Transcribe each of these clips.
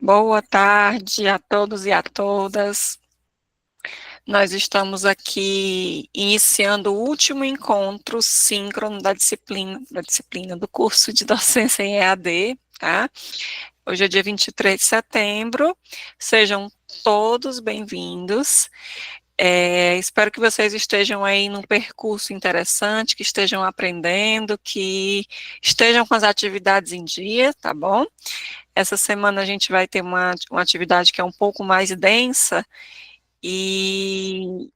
Boa tarde a todos e a todas. Nós estamos aqui iniciando o último encontro síncrono da disciplina do curso de docência em EAD, tá? Hoje é dia 23 de setembro. Sejam todos bem-vindos. Espero que vocês estejam aí num percurso interessante, que estejam aprendendo, que estejam com as atividades em dia, tá bom? Essa semana a gente vai ter uma atividade que é um pouco mais densa, e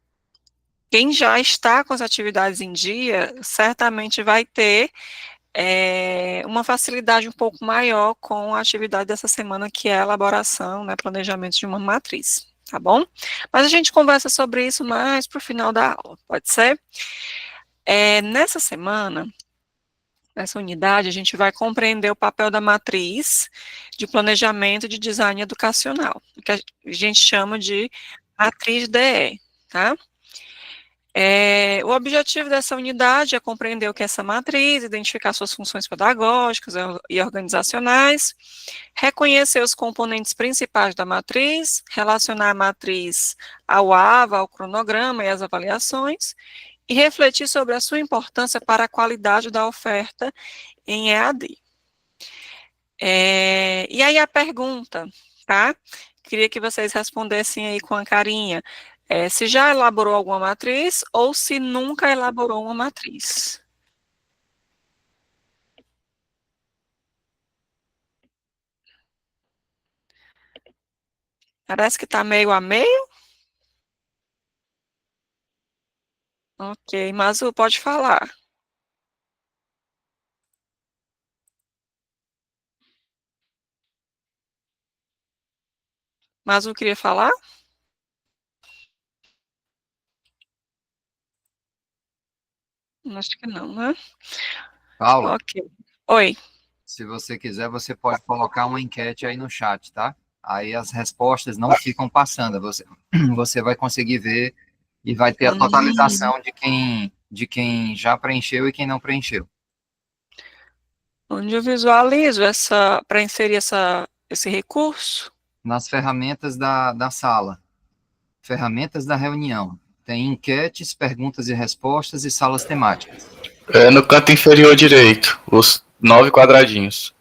quem já está com as atividades em dia, certamente vai ter uma facilidade um pouco maior com a atividade dessa semana, que é a elaboração, né, planejamento de uma matriz, tá bom? Mas a gente conversa sobre isso mais para o final da aula, pode ser? Nessa semana, nessa unidade, a gente vai compreender o papel da matriz de planejamento de design educacional, que a gente chama de matriz DE, tá? O objetivo dessa unidade é compreender o que é essa matriz, identificar suas funções pedagógicas e organizacionais, reconhecer os componentes principais da matriz, relacionar a matriz ao AVA, ao cronograma e às avaliações, e refletir sobre a sua importância para a qualidade da oferta em EAD. E aí a pergunta, tá? Queria que vocês respondessem aí com a carinha, se já elaborou alguma matriz ou se nunca elaborou uma matriz. Parece que está meio a meio. Ok, Mazu, pode falar. Mazu queria falar? Acho que não, né? Paula, Ok. Oi. se você quiser, você pode colocar uma enquete aí no chat, tá? Aí as respostas não ficam passando, você vai conseguir ver e vai ter a Hum, totalização de quem já preencheu e quem não preencheu. onde eu visualizo para inserir esse recurso? Nas ferramentas da sala, ferramentas da reunião, tem enquetes, perguntas e respostas e salas temáticas. É no canto inferior direito, os 9 quadradinhos.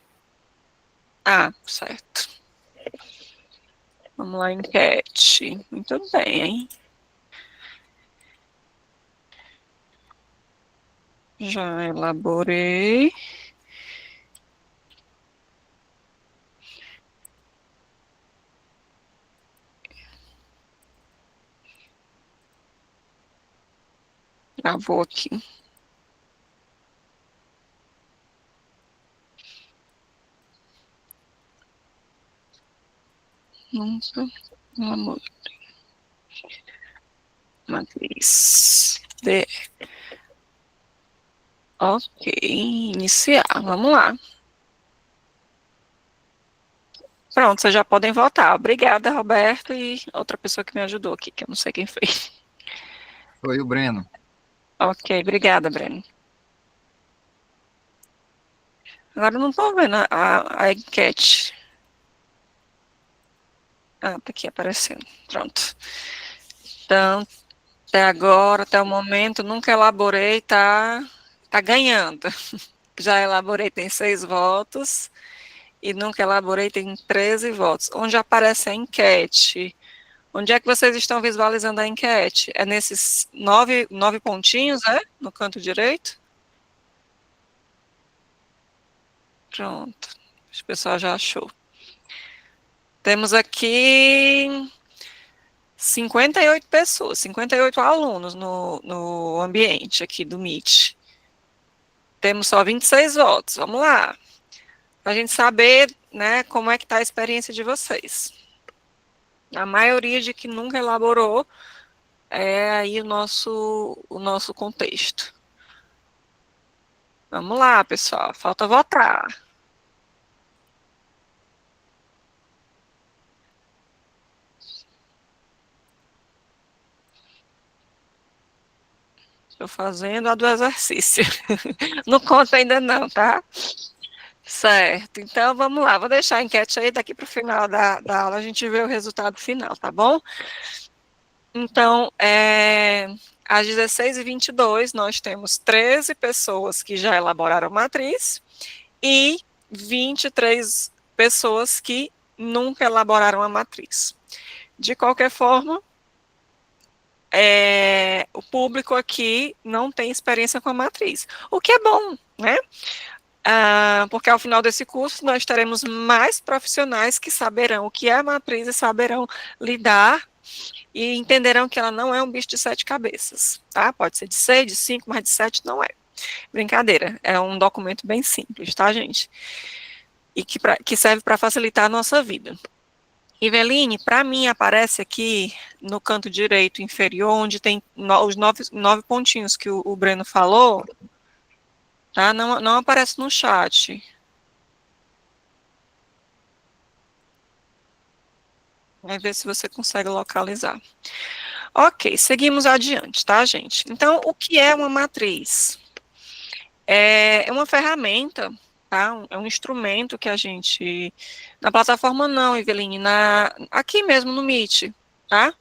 Ah, certo. Vamos lá, enquete. Muito bem. Já elaborei. Gravou aqui. Nunca elaborei. Matriz. Ok, iniciar. Vamos lá. Pronto, vocês já podem votar. Obrigada, Roberto, e outra pessoa que me ajudou aqui, que eu não sei quem foi. Foi o Breno. Ok, obrigada, Breno. Agora eu não estou vendo a enquete. Ah, tá aqui aparecendo. Pronto. Então, até agora, até o momento, nunca elaborei, tá ganhando. Já elaborei, tem 6 votos. E nunca elaborei, tem 13 votos. Onde aparece a enquete? Onde é que vocês estão visualizando a enquete? É nesses nove pontinhos, no canto direito? Pronto. Acho que o pessoal já achou. Temos aqui 58 pessoas, 58 alunos no ambiente aqui do Meet. Temos só 26 votos. Vamos lá. Para a gente saber, né, como é que está a experiência de vocês. A maioria de que nunca elaborou é aí o nosso contexto. Vamos lá, pessoal. Falta votar. Estou fazendo a do exercício. Não conta ainda não, tá? Certo, então vamos lá, vou deixar a enquete aí, daqui para o final da aula a gente vê o resultado final, tá bom? Então, às 16h22, nós temos 13 pessoas que já elaboraram matriz e 23 pessoas que nunca elaboraram a matriz. De qualquer forma, o público aqui não tem experiência com a matriz, o que é bom, né? Porque ao final desse curso nós teremos mais profissionais que saberão o que é a matriz e saberão lidar e entenderão que ela não é um bicho de 7 cabeças, tá? Pode ser de 6, de 5, mas de 7 não é. Brincadeira, é um documento bem simples, tá, gente? E que serve para facilitar a nossa vida. Iveline, para mim aparece aqui no canto direito inferior, onde tem os 9 pontinhos que o Breno falou, tá? Não aparece no chat. Vai ver se você consegue localizar. Ok, seguimos adiante, tá, gente? Então, o que é uma matriz? É uma ferramenta, tá? É um instrumento que a gente... Na plataforma não, Eveline, aqui mesmo no Meet, tá?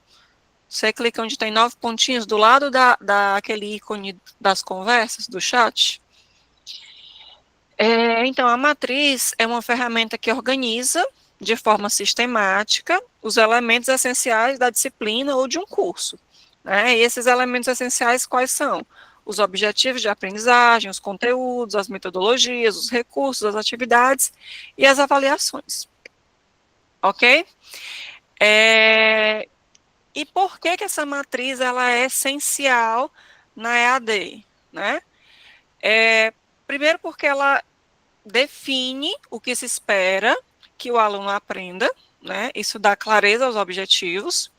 Você clica onde tem 9 pontinhos, do lado daquele ícone das conversas, do chat. Então, a matriz é uma ferramenta que organiza de forma sistemática os elementos essenciais da disciplina ou de um curso, né? E esses elementos essenciais quais são? Os objetivos de aprendizagem, os conteúdos, as metodologias, os recursos, as atividades e as avaliações. Ok? E por que essa matriz ela é essencial na EAD, né? Primeiro porque ela define o que se espera que o aluno aprenda, né? Isso dá clareza aos objetivos.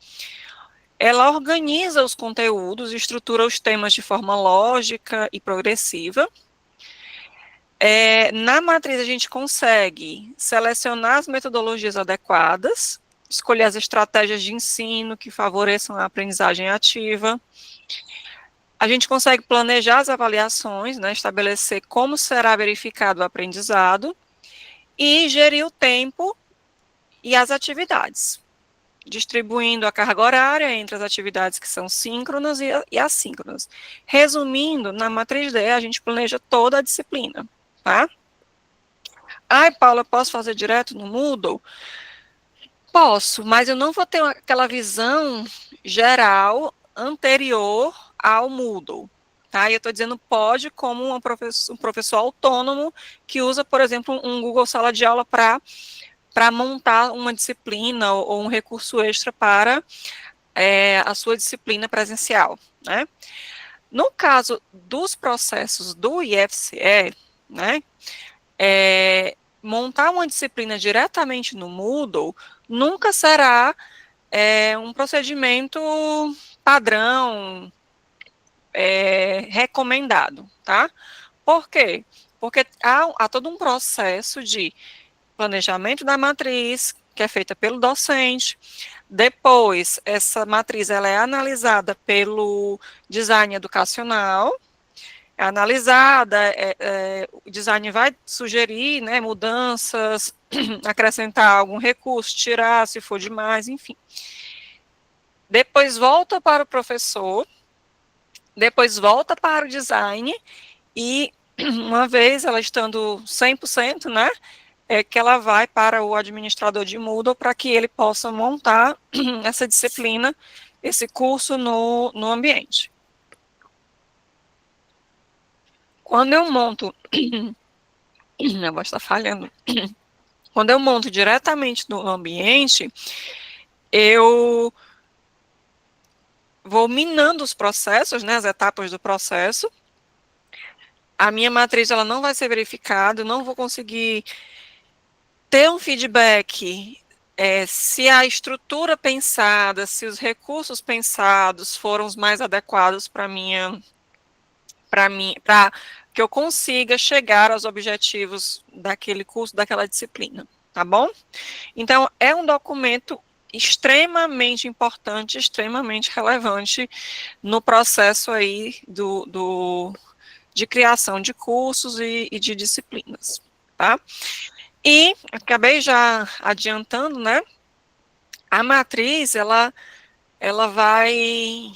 Ela organiza os conteúdos, estrutura os temas de forma lógica e progressiva. Na matriz, a gente consegue selecionar as metodologias adequadas, escolher as estratégias de ensino que favoreçam a aprendizagem ativa. A gente consegue planejar as avaliações, né, estabelecer como será verificado o aprendizado e gerir o tempo e as atividades, distribuindo a carga horária entre as atividades que são síncronas e assíncronas. Resumindo, na matriz D, a gente planeja toda a disciplina, tá? Ai, Paula, posso fazer direto no Moodle? Posso, mas eu não vou ter aquela visão geral anterior ao Moodle, tá? E eu estou dizendo pode como um professor autônomo que usa, por exemplo, um Google Sala de Aula para montar uma disciplina ou um recurso extra para a sua disciplina presencial, né? No caso dos processos do IFCE, né, montar uma disciplina diretamente no Moodle nunca será um procedimento padrão recomendado, tá? Por quê? Porque há todo um processo de planejamento da matriz, que é feita pelo docente. Depois, essa matriz ela é analisada pelo design educacional, é analisada, o design vai sugerir, né, mudanças, acrescentar algum recurso, tirar se for demais, enfim. Depois volta para o professor, depois volta para o design, e uma vez ela estando 100%, né, que ela vai para o administrador de Moodle para que ele possa montar essa disciplina, esse curso no ambiente. Quando eu monto, minha voz está falhando, quando eu monto diretamente no ambiente, eu vou minando os processos, né, as etapas do processo. A minha matriz ela não vai ser verificada, eu não vou conseguir ter um feedback se a estrutura pensada, se os recursos pensados foram os mais adequados para que eu consiga chegar aos objetivos daquele curso, daquela disciplina, tá bom? Então, é um documento extremamente importante, extremamente relevante no processo aí de criação de cursos e de disciplinas. tá? E acabei já adiantando, né? A matriz, ela vai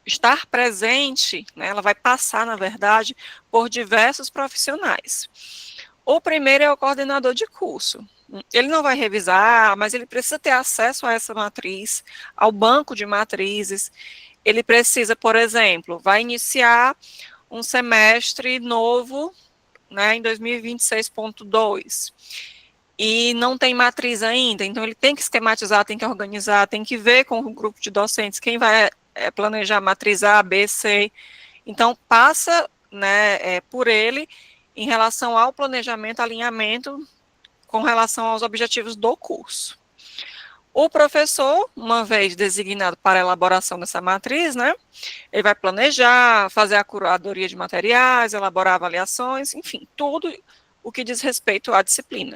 estar presente, né? Ela vai passar, na verdade, por diversos profissionais. O primeiro é o coordenador de curso. Ele não vai revisar, mas ele precisa ter acesso a essa matriz, ao banco de matrizes. Ele precisa, por exemplo, vai iniciar um semestre novo, né, em 2026.2, e não tem matriz ainda, então ele tem que esquematizar, tem que organizar, tem que ver com o grupo de docentes quem vai planejar matriz A, B, C. Então, passa, né, por ele em relação ao planejamento, alinhamento com relação aos objetivos do curso. O professor, uma vez designado para a elaboração dessa matriz, né, ele vai planejar, fazer a curadoria de materiais, elaborar avaliações, enfim, tudo o que diz respeito à disciplina.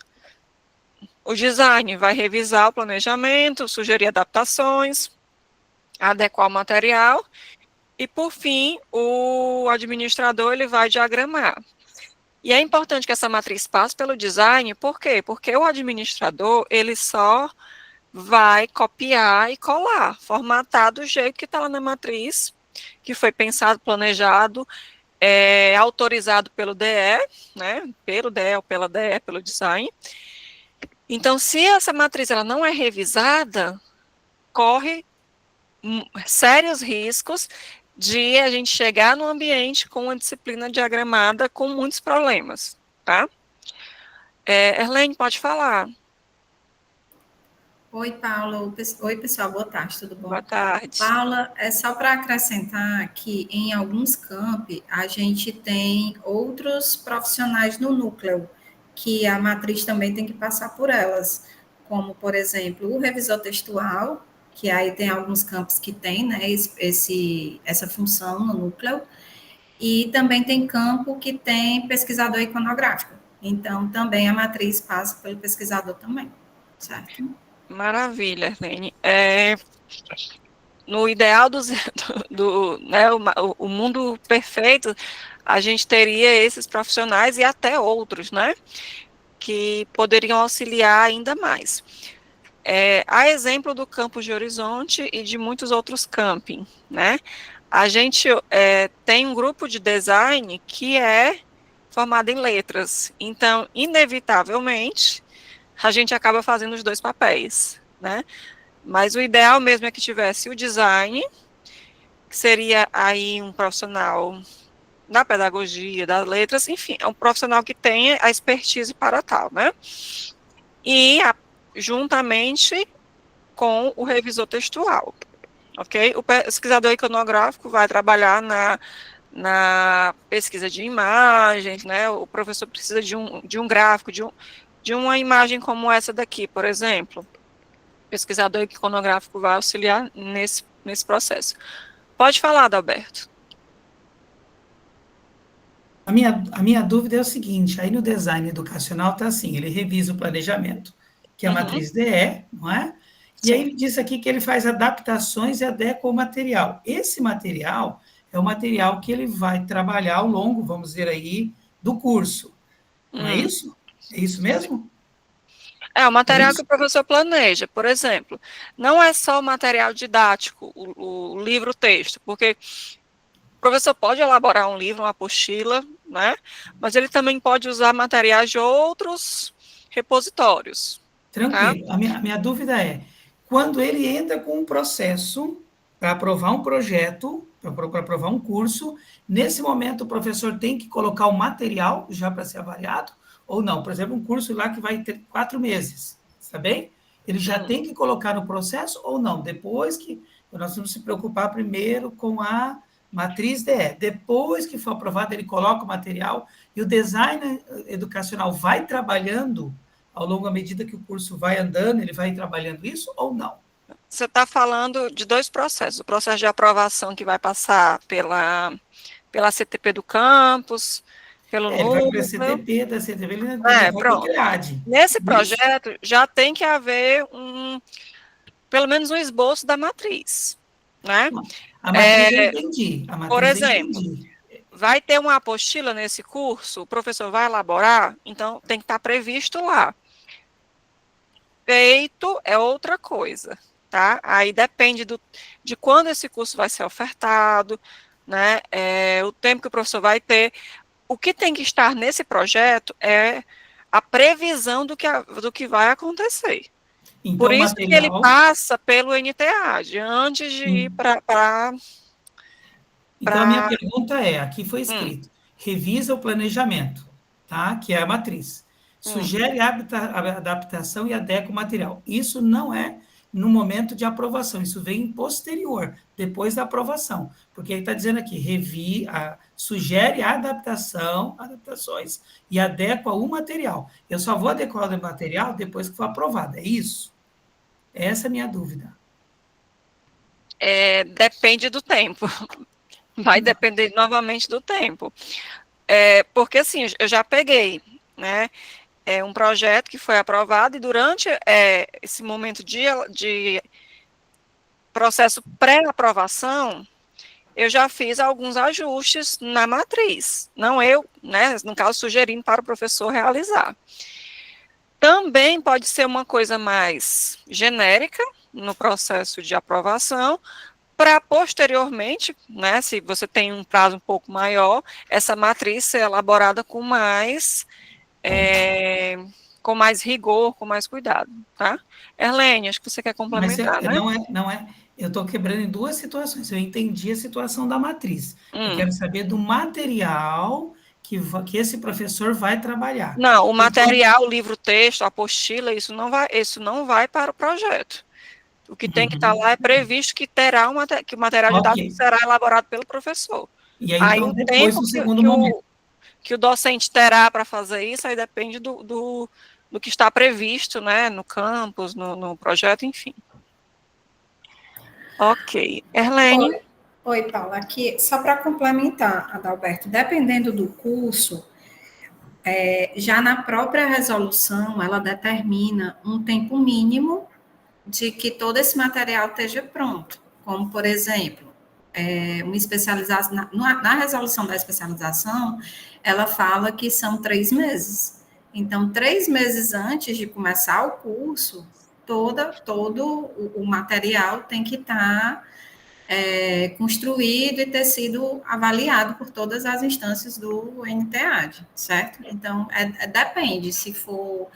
O design vai revisar o planejamento, sugerir adaptações, adequar o material, e, por fim, o administrador ele vai diagramar. E é importante que essa matriz passe pelo design, por quê? Porque o administrador, ele só vai copiar e colar, formatar do jeito que está lá na matriz, que foi pensado, planejado, autorizado pelo DE, né, pelo DE ou pela DE, pelo design. Então, se essa matriz ela não é revisada, corre sérios riscos de a gente chegar no ambiente com uma disciplina diagramada com muitos problemas, tá? Erlene, pode falar. Oi, Paula. Oi, pessoal. Boa tarde, tudo bom? Boa tarde. Paula, é só para acrescentar que em alguns campi a gente tem outros profissionais no núcleo, que a matriz também tem que passar por elas, como, por exemplo, o revisor textual, que aí tem alguns campos que tem, né, essa função no núcleo, e também tem campo que tem pesquisador iconográfico. Então, também a matriz passa pelo pesquisador também, certo? Maravilha, Erlene. No ideal né, o mundo perfeito, a gente teria esses profissionais e até outros, né, que poderiam auxiliar ainda mais. A exemplo do campus de Horizonte e de muitos outros camping, né, a gente tem um grupo de design que é formado em letras, então, inevitavelmente, a gente acaba fazendo os dois papéis, né, mas o ideal mesmo é que tivesse o design, que seria aí um profissional da pedagogia, das letras, enfim, é um profissional que tenha a expertise para tal, né, e juntamente com o revisor textual, ok? O pesquisador iconográfico vai trabalhar na pesquisa de imagens, né? O professor precisa de um gráfico, de uma imagem como essa daqui, por exemplo. O pesquisador iconográfico vai auxiliar nesse processo. Pode falar, Adalberto. A minha dúvida é o seguinte, aí no design educacional está assim, ele revisa o planejamento, que é a matriz DE, não é? E aí ele diz aqui que ele faz adaptações e adequa o material. Esse material é o material que ele vai trabalhar ao longo, vamos dizer aí, do curso. Não é isso? É isso mesmo? É o material que o professor planeja, por exemplo. Não é só o material didático, o livro-texto, porque o professor pode elaborar um livro, uma apostila, né? Mas ele também pode usar materiais de outros repositórios. Tranquilo. Tá? A minha dúvida é, quando ele entra com um processo para aprovar um projeto, para aprovar um curso, nesse momento o professor tem que colocar o material já para ser avaliado, ou não? Por exemplo, um curso lá que vai ter 4 meses, está bem? Ele já tem que colocar no processo ou não? Depois que nós vamos se preocupar primeiro com a matriz DE. Depois que for aprovado, ele coloca o material e o design educacional vai trabalhando ao longo à medida que o curso vai andando, ele vai trabalhando isso ou não? Você está falando de dois processos. O processo de aprovação que vai passar pela CTP do campus, pelo Ele vai para a núcleo. CTP, da CTP ele vai para o CREAD. Nesse projeto, já tem que haver pelo menos um esboço da matriz, né? A matriz eu entendi. Por exemplo, vai ter uma apostila nesse curso, o professor vai elaborar, então tem que estar previsto lá. Feito é outra coisa, tá? Aí depende de quando esse curso vai ser ofertado, né? O tempo que o professor vai ter. O que tem que estar nesse projeto é a previsão do que vai acontecer. Então, Por o isso que ele material... passa pelo NTAD, antes de ir para... Então, a minha pergunta é, aqui foi Hum, escrito, revisa o planejamento, tá? Que é a matriz. Sugere adaptação e adequa o material. Isso não é no momento de aprovação, isso vem posterior, depois da aprovação. Porque ele está dizendo aqui, sugere adaptações e adequa o material. Eu só vou adequar o material depois que for aprovado, é isso? Essa é a minha dúvida. depende do tempo. Vai depender novamente do tempo. Porque, assim, eu já peguei, né, um projeto que foi aprovado e durante esse momento de processo pré-aprovação, eu já fiz alguns ajustes na matriz. Não eu, né, no caso, sugerindo para o professor realizar. Também pode ser uma coisa mais genérica no processo de aprovação, para posteriormente, né, se você tem um prazo um pouco maior, essa matriz ser elaborada com mais rigor, com mais cuidado, tá? Erlene, acho que você quer Mas complementar, né? não é. Eu estou quebrando em duas situações. Eu entendi a situação da matriz. Eu Hum. quero saber do material que esse professor vai trabalhar. Não, o material, o livro-texto, a apostila, isso não vai para o projeto. O que tem que estar lá é previsto que que o material Ok. didático será elaborado pelo professor. E aí, Aí então, o depois, tempo no segundo momento. que o docente terá para fazer isso, aí depende do que está previsto, né, no campus, no projeto, enfim. Ok. Erlene? Oi, Paula. Aqui, só para complementar, Adalberto, dependendo do curso, já na própria resolução, ela determina um tempo mínimo de que todo esse material esteja pronto. Como, por exemplo, uma especialização, na resolução da especialização, ela fala que são 3 meses. Então, 3 meses antes de começar o curso, todo o material tem que estar construído e ter sido avaliado por todas as instâncias do NTAD, certo? Então, depende, se for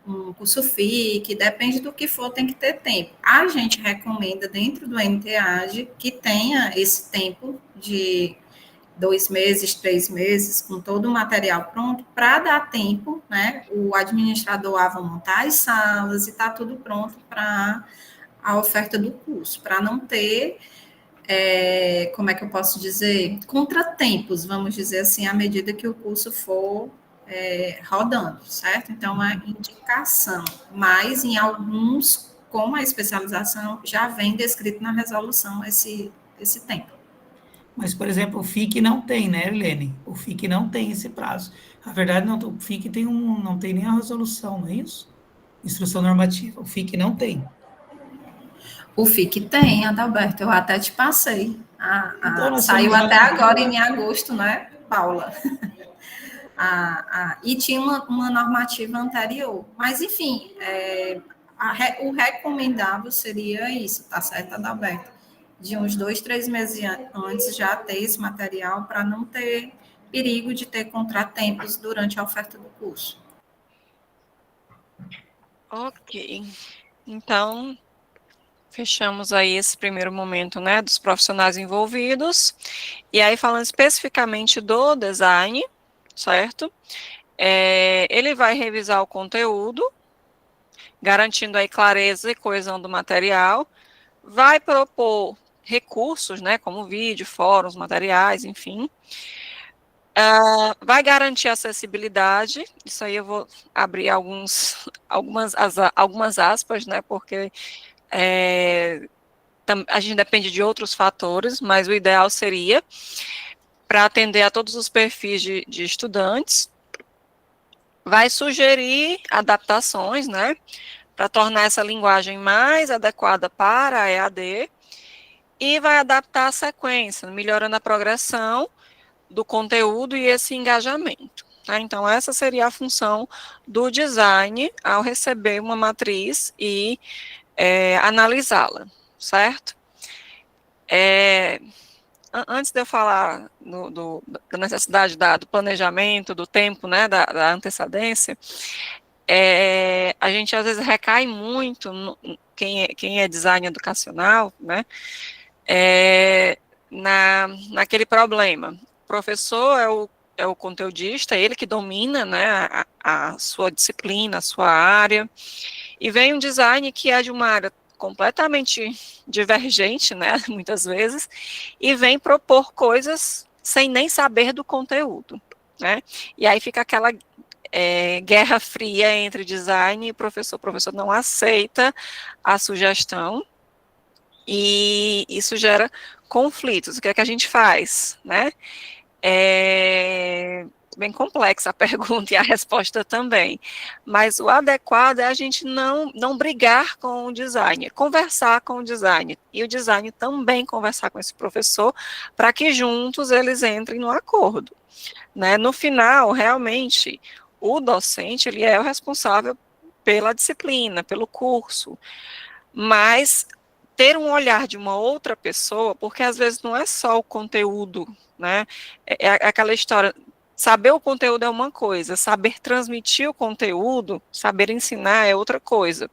um curso FIC, depende do que for, tem que ter tempo. A gente recomenda, dentro do NTAD, que tenha esse tempo de 2 meses, 3 meses, com todo o material pronto, para dar tempo, né, o administrador a montar as salas e tá tudo pronto para a oferta do curso, para não ter como é que eu posso dizer, contratempos, vamos dizer assim, à medida que o curso for rodando, certo? Então, a indicação, mas em alguns, como a especialização, já vem descrito na resolução esse tempo. Mas, por exemplo, o FIC não tem, né, Helene? O FIC não tem esse prazo. Na verdade, não, o FIC não tem nem a resolução, não é isso? Instrução normativa. O FIC não tem. O FIC tem, Adalberto, eu até te passei. Então, nós Saiu temos até agora em agosto, né, Paula? E tinha uma normativa anterior. Mas, enfim, o recomendável seria isso, tá certo, Adalberto? De uns 2, 3 meses antes já ter esse material para não ter perigo de ter contratempos durante a oferta do curso. Ok. Então, fechamos aí esse primeiro momento, né, dos profissionais envolvidos. E aí, falando especificamente do design, certo? Ele vai revisar o conteúdo, garantindo aí clareza e coesão do material, vai propor recursos, né, como vídeo, fóruns, materiais, enfim. Vai garantir acessibilidade, isso aí eu vou abrir algumas aspas, né, porque a gente depende de outros fatores, mas o ideal seria para atender a todos os perfis de estudantes. Vai sugerir adaptações, né, para tornar essa linguagem mais adequada para a EAD, e vai adaptar a sequência, melhorando a progressão do conteúdo e esse engajamento. Tá? Então, essa seria a função do design ao receber uma matriz e analisá-la, certo? Antes de eu falar da necessidade do planejamento, do tempo, né, da antecedência, a gente às vezes recai muito, quem é design educacional, né, naquele problema. O professor é o conteudista, ele que domina, né, a sua disciplina, a sua área, e vem um design que é de uma área completamente divergente, né, muitas vezes, e vem propor coisas sem nem saber do conteúdo, né, e aí fica aquela guerra fria entre design e professor. O professor não aceita a sugestão, e isso gera conflitos. O que é que a gente faz, né? Bem complexa a pergunta e a resposta também, mas o adequado é a gente não brigar com o designer, conversar com o designer, e o designer também conversar com esse professor, para que juntos eles entrem no acordo, né? No final, realmente, o docente, ele é o responsável pela disciplina, pelo curso, mas ter um olhar de uma outra pessoa, porque às vezes não é só o conteúdo, né? É aquela história, saber o conteúdo é uma coisa, saber transmitir o conteúdo, saber ensinar é outra coisa.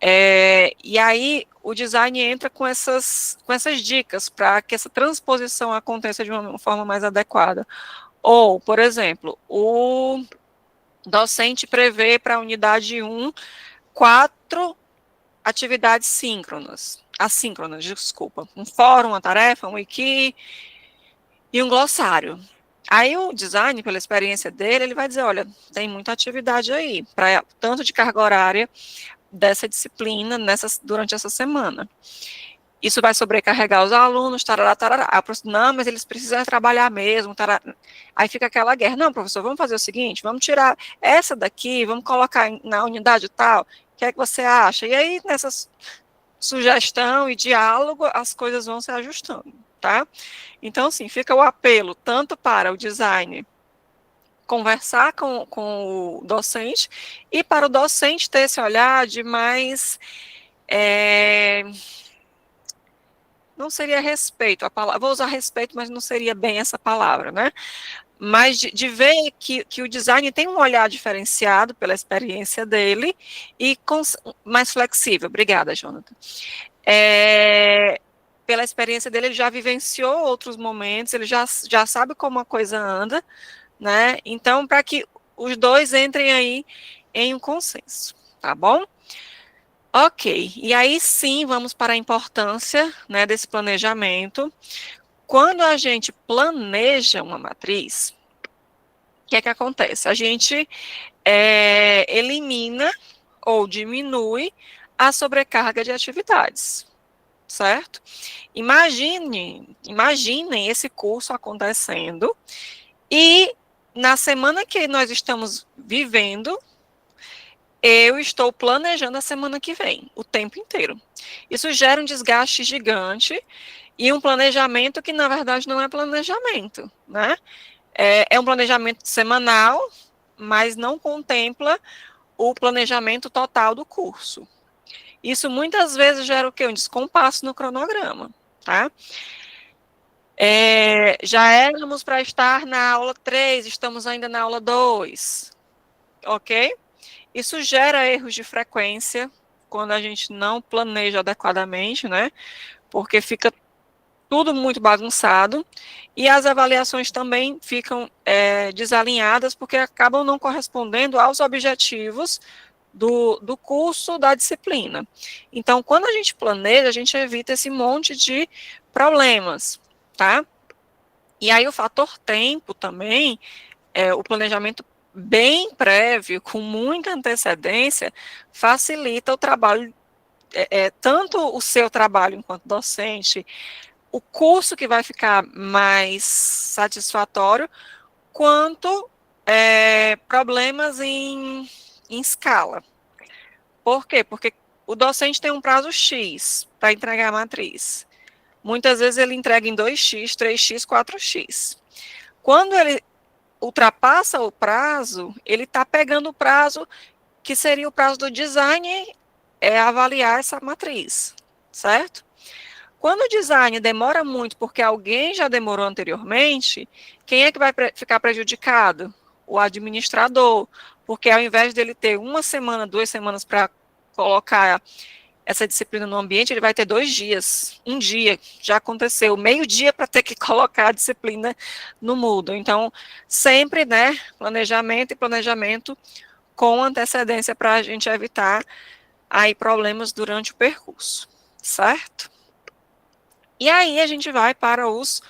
E aí o design entra com essas dicas para que essa transposição aconteça de uma forma mais adequada. Ou, por exemplo, o docente prevê para a unidade 1 4 atividades assíncronas, desculpa, um fórum, uma tarefa, um wiki e um glossário. Aí o design, pela experiência dele, ele vai dizer, olha, tem muita atividade aí, tanto de carga horária dessa disciplina durante essa semana. Isso vai sobrecarregar os alunos, tarará, tarará. Não, mas eles precisam trabalhar mesmo, tarará. Aí fica aquela guerra. Não, professor, vamos fazer o seguinte, vamos tirar essa daqui, vamos colocar na unidade tal, o que é que você acha? E aí, nessa sugestão e diálogo, as coisas vão se ajustando, tá? Então, assim, fica o apelo tanto para o design conversar com o docente e para o docente ter esse olhar de mais... não seria respeito, a palavra, vou usar respeito, mas não seria bem essa palavra, né? Mas de ver que o design tem um olhar diferenciado pela experiência dele e mais flexível. Obrigada, Jonathan. Pela experiência dele, ele já vivenciou outros momentos, ele já sabe como a coisa anda, né? Então, para que os dois entrem aí em um consenso, tá bom? Ok, e aí sim, vamos para a importância, né, desse planejamento. Quando a gente planeja uma matriz, o que é que acontece? A gente elimina ou diminui a sobrecarga de atividades, certo? Imaginem esse curso acontecendo e na semana que nós estamos vivendo, eu estou planejando a semana que vem, o tempo inteiro. Isso gera um desgaste gigante e um planejamento que, na verdade, não é planejamento, né? É um planejamento semanal, mas não contempla o planejamento total do curso. Isso muitas vezes gera o quê? Um descompasso no cronograma, tá? Já éramos para estar na aula 3, estamos ainda na aula 2, ok? Isso gera erros de frequência quando a gente não planeja adequadamente, né? Porque fica tudo muito bagunçado e as avaliações também ficam desalinhadas porque acabam não correspondendo aos objetivos do curso, da disciplina. Então, quando a gente planeja, a gente evita esse monte de problemas, tá? E aí o fator tempo também, o planejamento bem prévio, com muita antecedência, facilita o trabalho, tanto o seu trabalho enquanto docente, o curso que vai ficar mais satisfatório, quanto problemas em escala. Por quê? Porque o docente tem um prazo X para entregar a matriz. Muitas vezes ele entrega em 2x, 3x, 4x. Quando ele ultrapassa o prazo, ele está pegando o prazo que seria o prazo do design, avaliar essa matriz, certo? Quando o design demora muito porque alguém já demorou anteriormente, quem é que vai ficar prejudicado? O administrador, porque ao invés dele ter 1 semana, 2 semanas para colocar essa disciplina no ambiente, ele vai ter 2 dias, 1 dia, já aconteceu, meio-dia para ter que colocar a disciplina no Moodle. Então, sempre, né, planejamento e planejamento com antecedência para a gente evitar aí problemas durante o percurso, certo? E aí a gente vai para os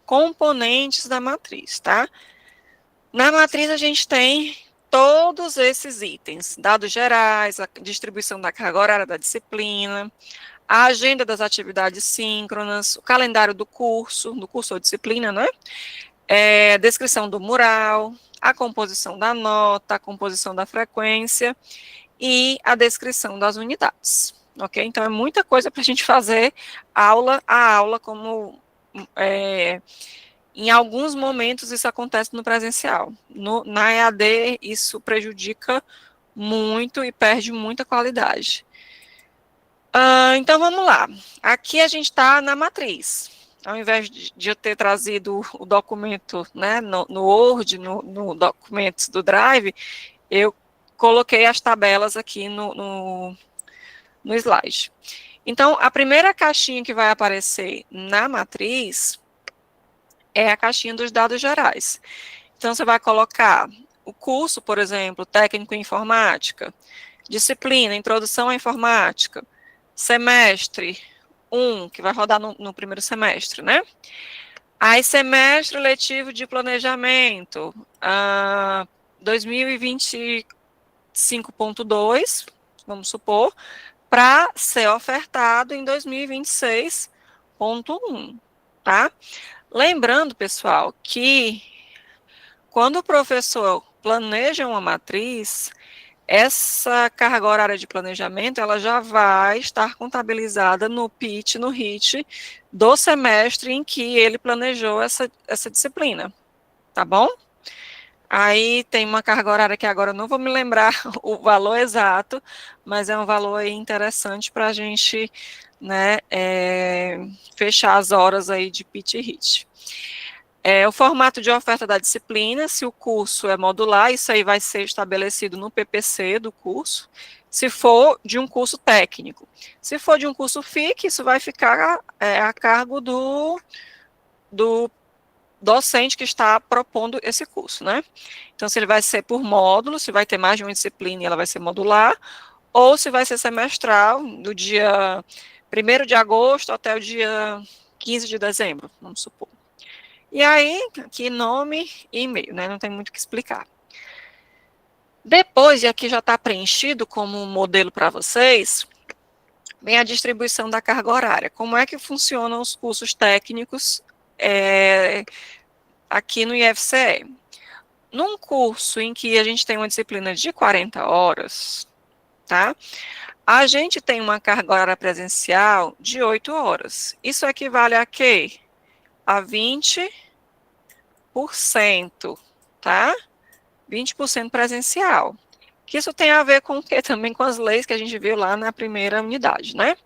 componentes da matriz, tá? Na matriz a gente tem todos esses itens, dados gerais, a distribuição da carga horária da disciplina, a agenda das atividades síncronas, o calendário do curso ou disciplina, né? Descrição do mural, a composição da nota, a composição da frequência e a descrição das unidades, ok? Então, é muita coisa para a gente fazer aula a aula, como em alguns momentos isso acontece no presencial. Na EAD, isso prejudica muito e perde muita qualidade. Então, vamos lá. Aqui a gente está na matriz. Ao invés de eu ter trazido o documento, né, no Word, no documentos do Drive, eu coloquei as tabelas aqui no slide. Então, a primeira caixinha que vai aparecer na matriz é a caixinha dos dados gerais. Então, você vai colocar o curso, por exemplo, técnico em informática, disciplina, introdução à informática, semestre 1, que vai rodar no primeiro semestre, né? Aí, semestre letivo de planejamento, 2025.2, vamos supor, para ser ofertado em 2026.1, tá? Lembrando, pessoal, que quando o professor planeja uma matriz, essa carga horária de planejamento, ela já vai estar contabilizada no PIT, no HIT, do semestre em que ele planejou essa disciplina, tá bom? Aí tem uma carga horária que agora eu não vou me lembrar o valor exato, mas é um valor aí interessante para a gente, né, fechar as horas aí de PIT e HIT. O formato de oferta da disciplina, se o curso é modular, isso aí vai ser estabelecido no PPC do curso, se for de um curso técnico. Se for de um curso FIC, isso vai ficar a cargo do docente que está propondo esse curso, né? Então, se ele vai ser por módulo, se vai ter mais de uma disciplina e ela vai ser modular, ou se vai ser semestral, do dia 1º de agosto até o dia 15 de dezembro, vamos supor. E aí, aqui nome e e-mail, né? Não tem muito o que explicar. Depois, e aqui já está preenchido como um modelo para vocês, vem a distribuição da carga horária. Como é que funcionam os cursos técnicos aqui no IFCE? Num curso em que a gente tem uma disciplina de 40 horas, tá? A gente tem uma carga horária presencial de 8 horas. Isso equivale a quê? A 20%, tá? 20% presencial. Que isso tem a ver com o quê? Também com as leis que a gente viu lá na primeira unidade, né?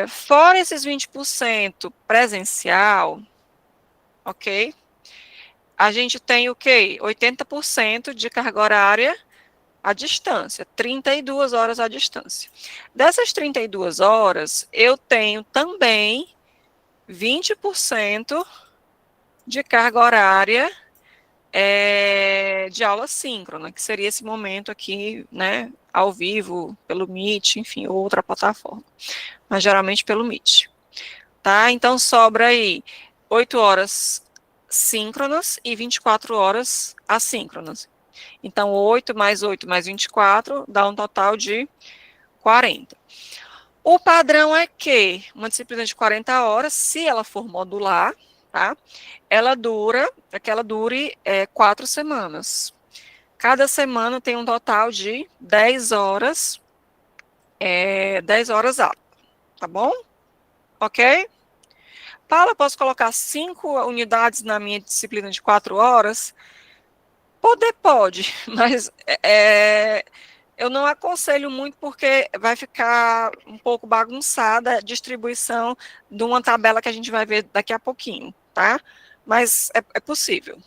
Fora esses 20% presencial, ok? A gente tem o quê? 80% de carga horária à distância, 32 horas à distância. Dessas 32 horas, eu tenho também 20% de carga horária de aula síncrona, que seria esse momento aqui, né, ao vivo, pelo Meet, enfim, ou outra plataforma, mas geralmente pelo Meet, tá? Então, sobra aí 8 horas síncronas e 24 horas assíncronas. Então, 8 mais 8 mais 24 dá um total de 40. O padrão é que uma disciplina de 40 horas, se ela for modular, tá? Ela dure 4 semanas. Cada semana tem um total de 10 horas, 10 horas aula, tá bom? Ok? Paula, posso colocar 5 unidades na minha disciplina de 4 horas? Poder pode, mas eu não aconselho muito porque vai ficar um pouco bagunçada a distribuição de uma tabela que a gente vai ver daqui a pouquinho, tá? Mas é possível.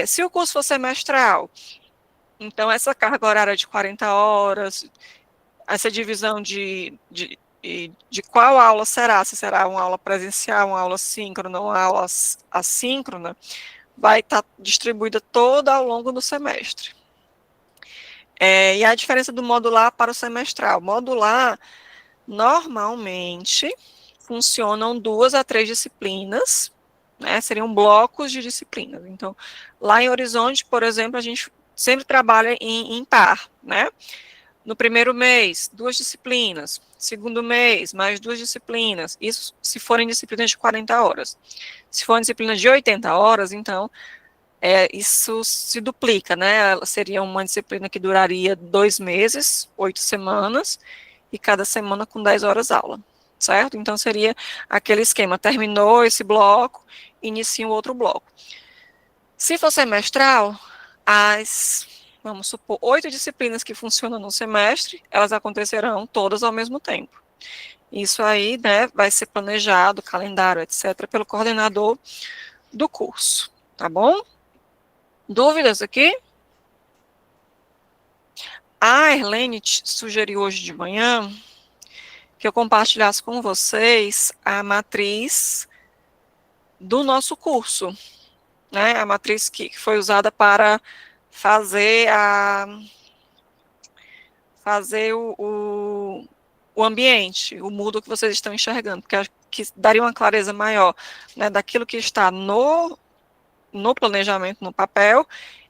Se o curso for semestral, então essa carga horária de 40 horas, essa divisão de qual aula será, se será uma aula presencial, uma aula síncrona, uma aula assíncrona, vai estar distribuída toda ao longo do semestre. E a diferença do modular para o semestral. Modular, normalmente, funcionam 2 a 3 disciplinas, né, seriam blocos de disciplinas. Então, lá em Horizonte, por exemplo, a gente sempre trabalha em par, né? No primeiro mês, 2 disciplinas. Segundo mês, mais 2 disciplinas. Isso se forem disciplinas de 40 horas. Se forem disciplinas de 80 horas, então, isso se duplica, né? Seria uma disciplina que duraria 2 meses, 8 semanas, e cada semana com 10 horas aula, certo? Então, seria aquele esquema, terminou esse bloco, inicia um outro bloco. Se for semestral, vamos supor, 8 disciplinas que funcionam no semestre, elas acontecerão todas ao mesmo tempo. Isso aí, né, vai ser planejado, calendário, etc., pelo coordenador do curso, tá bom? Dúvidas aqui? A Erlene sugeriu hoje de manhã que eu compartilhasse com vocês a matriz do nosso curso, né? A matriz que foi usada para fazer o ambiente, o Moodle que vocês estão enxergando, porque acho que daria uma clareza maior, né, daquilo que está no planejamento, no papel,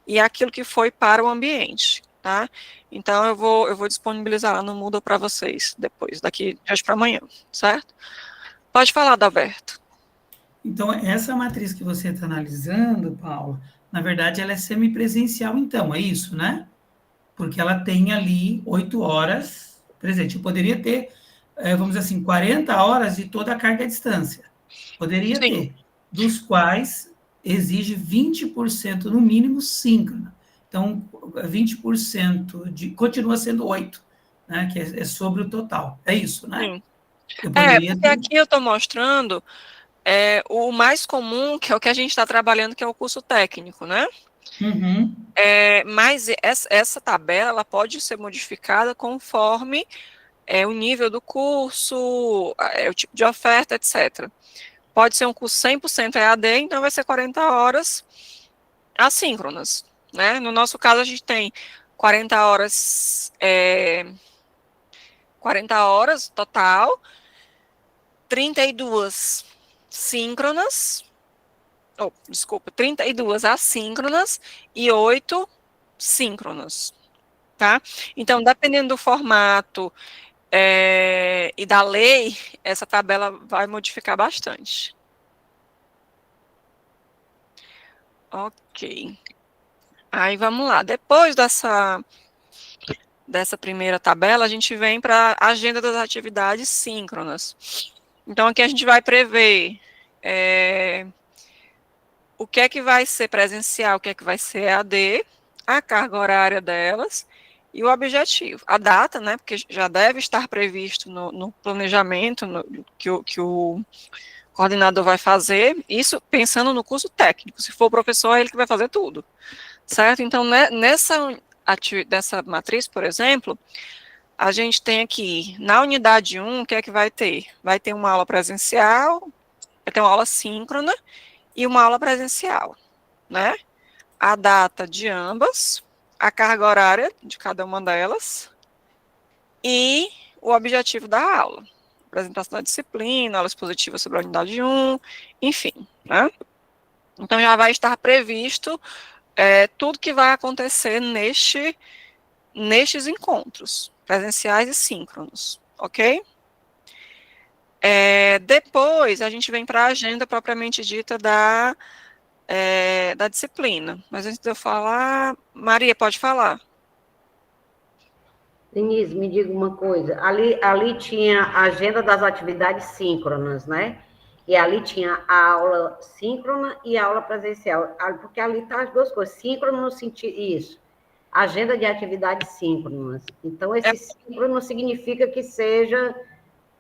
e aquilo que foi para o ambiente, tá? Então, eu vou disponibilizar lá no Moodle para vocês depois, daqui de hoje para amanhã, certo? Pode falar, Adalberto. Então, essa matriz que você está analisando, Paula, na verdade, ela é semipresencial, então, é isso, né? Porque ela tem ali 8 horas presente. Eu poderia ter, vamos dizer assim, 40 horas de toda a carga à distância. Poderia Sim. ter, dos quais exige 20% no mínimo síncrona. Então, 20% continua sendo 8, né? Que é sobre o total. É isso, né? Sim. Eu poderia Porque aqui eu estou mostrando o mais comum, que é o que a gente está trabalhando, que é o curso técnico, né? Uhum. Mas essa tabela ela pode ser modificada conforme o nível do curso, o tipo de oferta, etc. Pode ser um curso 100% EAD, então vai ser 40 horas assíncronas, né? No nosso caso, a gente tem 40 horas, 40 horas total, 32 síncronas, 32 assíncronas e 8 síncronas, tá? Então, dependendo do formato e da lei, essa tabela vai modificar bastante. Ok. Aí, vamos lá. Depois dessa primeira tabela, a gente vem para a agenda das atividades síncronas. Então, aqui a gente vai prever o que é que vai ser presencial, o que é que vai ser EAD, a carga horária delas e o objetivo. A data, né, porque já deve estar previsto no planejamento que o coordenador vai fazer, isso pensando no curso técnico. Se for o professor, é ele que vai fazer tudo, certo? Então, nessa matriz, por exemplo, a gente tem aqui, na unidade 1, o que é que vai ter? Vai ter uma aula presencial, vai ter uma aula síncrona e uma aula presencial, né? A data de ambas, a carga horária de cada uma delas e o objetivo da aula. Apresentação da disciplina, aula expositiva sobre a unidade 1, enfim, né? Então, já vai estar previsto tudo que vai acontecer nestes encontros, presenciais e síncronos, ok? Depois, a gente vem para a agenda propriamente dita da disciplina. Mas antes de eu falar, Maria, pode falar. Denise, me diga uma coisa. Ali tinha a agenda das atividades síncronas, né? E ali tinha a aula síncrona e a aula presencial, porque ali tá as duas coisas, síncrono no sentido, isso, agenda de atividades síncronas. Então, esse síncrono significa que seja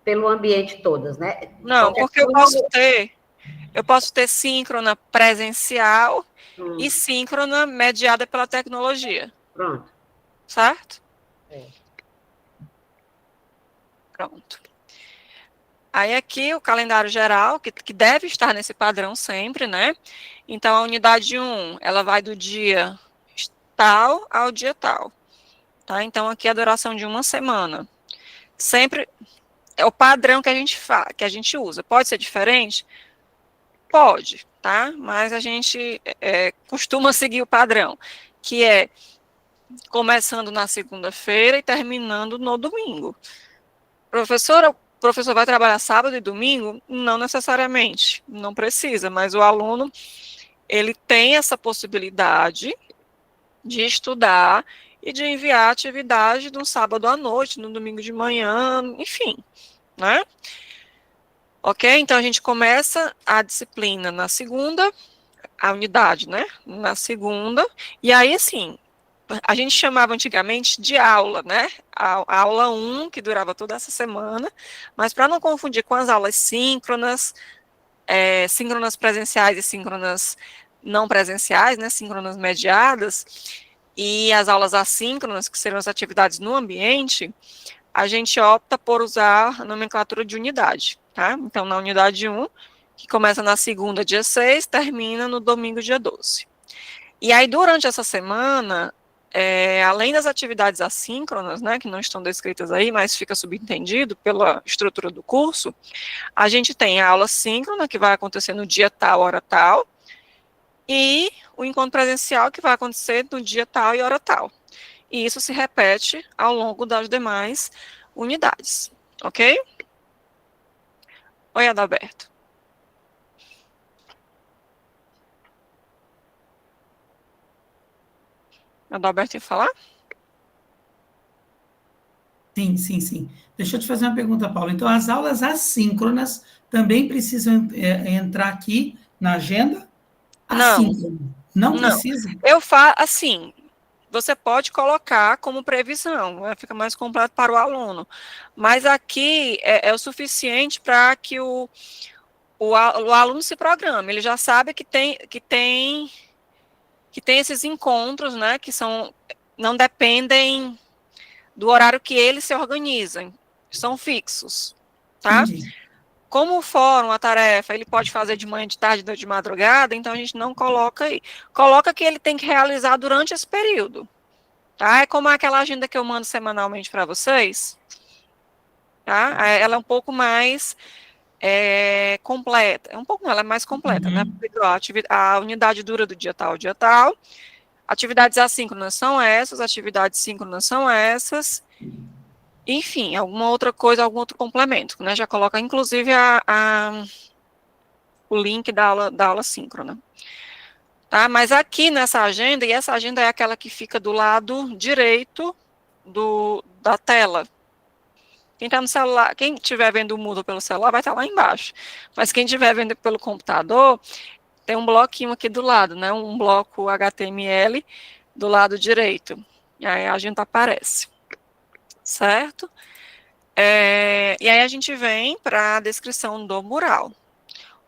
pelo ambiente todas, né? De Não, qualquer porque forma, eu posso ter síncrona presencial e síncrona mediada pela tecnologia, pronto. certo? É. Pronto. Aí aqui o calendário geral, que deve estar nesse padrão sempre, né? Então, a unidade 1, ela vai do dia tal ao dia tal, tá? Então, aqui a duração de uma semana. Sempre é o padrão que a gente usa. Pode ser diferente? Pode, tá? Mas a gente costuma seguir o padrão, que é começando na segunda-feira e terminando no domingo. Professora, o professor vai trabalhar sábado e domingo? Não necessariamente, não precisa, mas o aluno, ele tem essa possibilidade de estudar e de enviar atividade no sábado à noite, no domingo de manhã, enfim, né? Ok? Então, a gente começa a disciplina na segunda, a unidade, né? Na segunda, e aí, assim, a gente chamava antigamente de aula, né? A aula 1, que durava toda essa semana, mas para não confundir com as aulas síncronas, síncronas presenciais e síncronas não presenciais, né? Síncronas mediadas, e as aulas assíncronas, que seriam as atividades no ambiente, a gente opta por usar a nomenclatura de unidade, tá? Então, na unidade 1, que começa na segunda, dia 6, termina no domingo, dia 12. E aí, durante essa semana, além das atividades assíncronas, né, que não estão descritas aí, mas fica subentendido pela estrutura do curso, a gente tem a aula síncrona, que vai acontecer no dia tal, hora tal, e o encontro presencial, que vai acontecer no dia tal e hora tal. E isso se repete ao longo das demais unidades, ok? Oi, Adalberto. Adalberto ia falar? Sim, sim, sim. Deixa eu te fazer uma pergunta, Paulo. Então, as aulas assíncronas também precisam entrar aqui na agenda? Não, Assíncrono. Não não. precisa? Eu falo assim, você pode colocar como previsão, né, fica mais completo para o aluno. Mas aqui é o suficiente para que o aluno se programe. Ele já sabe que tem esses encontros, né, que não dependem do horário que ele se organiza, são fixos, tá? Entendi. Como o fórum, a tarefa, ele pode fazer de manhã, de tarde, de madrugada, então a gente não coloca aí. Coloca que ele tem que realizar durante esse período, tá? É como aquela agenda que eu mando semanalmente para vocês, tá? Ela é um pouco mais completa. Ela é mais completa, né? Porque, ó, a unidade dura do dia tal ao dia tal. Atividades assíncronas são essas, atividades síncronas são essas. Enfim, alguma outra coisa, algum outro complemento, né? Já coloca, inclusive, o link da aula síncrona. Tá? Mas aqui nessa agenda, e essa agenda é aquela que fica do lado direito da tela. Quem está no celular, quem estiver vendo o Moodle pelo celular vai estar lá embaixo. Mas quem estiver vendo pelo computador, tem um bloquinho aqui do lado, né? Um bloco HTML do lado direito. E aí a agenda aparece. Certo? E aí a gente vem para a descrição do mural.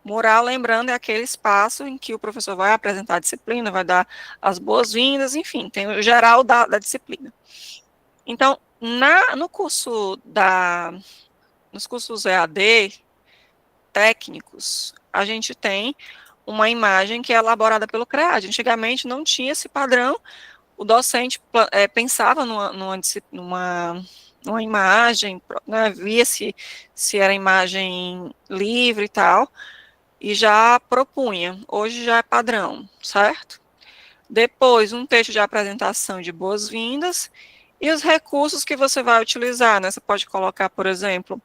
Mural, lembrando, é aquele espaço em que o professor vai apresentar a disciplina, vai dar as boas-vindas, enfim, tem o geral da disciplina. Então, nos cursos EAD técnicos, a gente tem uma imagem que é elaborada pelo CREAD. Antigamente não tinha esse padrão, o docente pensava numa imagem, né, via se era imagem livre e tal, e já propunha. Hoje já é padrão, certo? Depois, um texto de apresentação de boas-vindas e os recursos que você vai utilizar, né? Você pode colocar, por exemplo,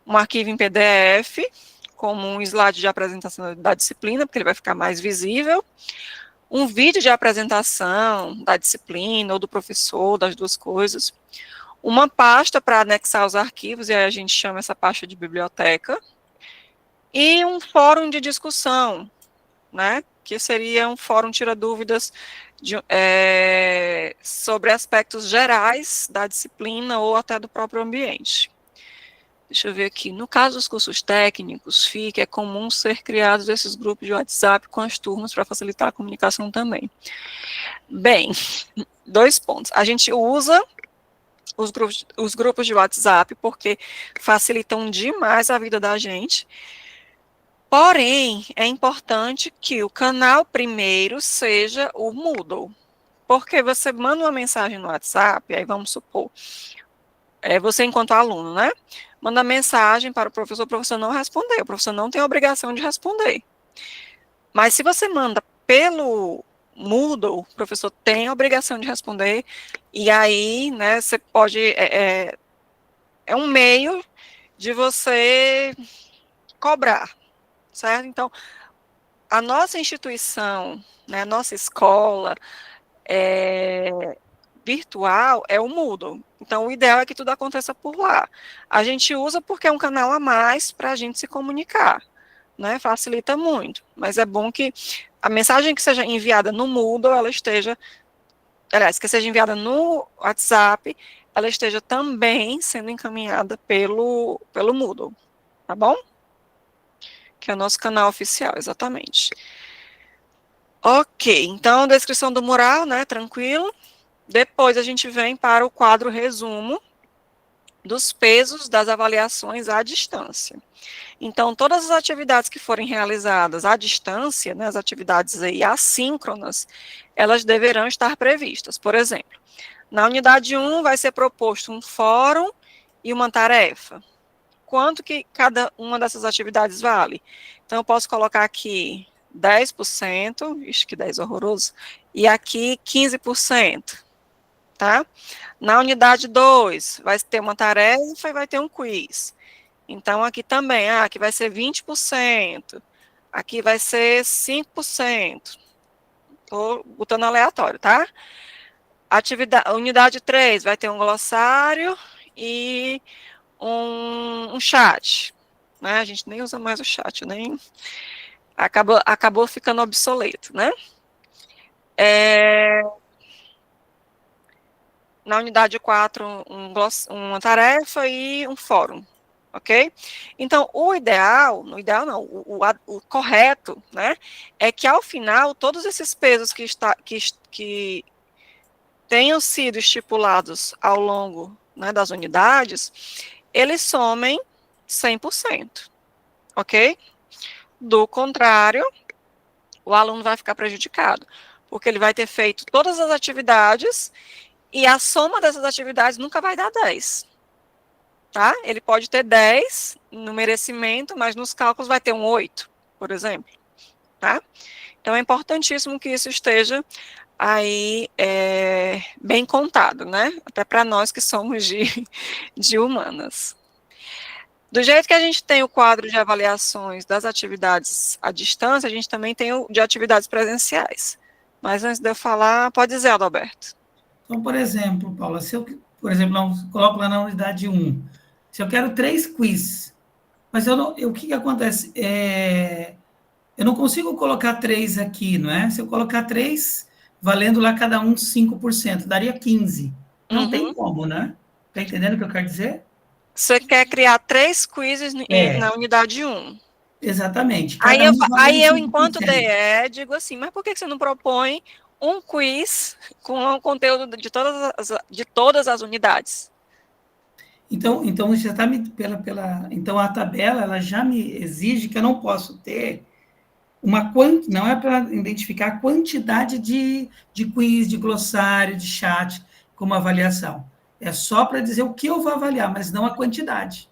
um arquivo em PDF, como um slide de apresentação da disciplina, porque ele vai ficar mais visível, um vídeo de apresentação da disciplina ou do professor, das duas coisas, uma pasta para anexar os arquivos, e aí a gente chama essa pasta de biblioteca, E um fórum de discussão, né? Que seria um fórum tira dúvidas sobre aspectos gerais da disciplina ou até do próprio ambiente. Deixa eu ver aqui. No caso dos cursos técnicos, FIC, é comum ser criados esses grupos de WhatsApp com as turmas para facilitar a comunicação também. Bem, 2 pontos. A gente usa os grupos de WhatsApp porque facilitam demais a vida da gente. Porém, é importante que o canal primeiro seja o Moodle. Porque você manda uma mensagem no WhatsApp, aí vamos supor, você enquanto aluno, né? Manda mensagem para o professor não responder, o professor não tem a obrigação de responder. Mas se você manda pelo Moodle, o professor tem a obrigação de responder, e aí, né, você pode, é um meio de você cobrar, certo? Então, a nossa instituição, né, a nossa escola, virtual é o Moodle. Então, o ideal é que tudo aconteça por lá. A gente usa porque é um canal a mais para a gente se comunicar, né? Facilita muito. Mas é bom que a mensagem que seja enviada no Moodle, ela esteja, aliás, que seja enviada no WhatsApp, ela esteja também sendo encaminhada pelo Moodle, tá bom? Que é o nosso canal oficial, exatamente. Ok, então, descrição do mural, né? Tranquilo. Depois a gente vem para o quadro resumo dos pesos das avaliações à distância. Então, todas as atividades que forem realizadas à distância, né, as atividades aí assíncronas, elas deverão estar previstas. Por exemplo, na unidade 1 vai ser proposto um fórum e uma tarefa. Quanto que cada uma dessas atividades vale? Então, eu posso colocar aqui 10%, ixi, que 10 horroroso, e aqui 15%. Tá? Na unidade 2, vai ter uma tarefa e vai ter um quiz. Então, aqui também, aqui vai ser 20%, aqui vai ser 5%. Estou botando aleatório, tá? Unidade 3 vai ter um glossário e um chat. Né? A gente nem usa mais o chat, nem acabou ficando obsoleto, né? Na unidade 4, uma tarefa e um fórum, ok? Então, o correto, né, é que ao final, todos esses pesos que tenham sido estipulados ao longo, né, das unidades, eles somem 100%, ok? Do contrário, o aluno vai ficar prejudicado, porque ele vai ter feito todas as atividades e a soma dessas atividades nunca vai dar 10. Tá? Ele pode ter 10 no merecimento, mas nos cálculos vai ter um 8, por exemplo. Tá? Então, é importantíssimo que isso esteja aí bem contado, né? Até para nós que somos de humanas. Do jeito que a gente tem o quadro de avaliações das atividades à distância, a gente também tem o de atividades presenciais. Mas antes de eu falar, pode dizer, Adalberto. Então, por exemplo, Paula, se eu, por exemplo, coloco lá na unidade 1, se eu quero 3 quiz, mas o que acontece? Eu não consigo colocar 3 aqui, não é? Se eu colocar 3, valendo lá cada um 5%, daria 15. Não tem como, né? Está entendendo o que eu quero dizer? Você quer criar 3 quizzes na unidade 1. Exatamente. Aí eu, enquanto DE, digo assim, mas por que você não propõe um quiz com o conteúdo de todas as unidades? Então já está então a tabela ela já me exige que eu não posso ter não é para identificar a quantidade de quiz, de glossário, de chat como avaliação. É só para dizer o que eu vou avaliar, mas não a quantidade.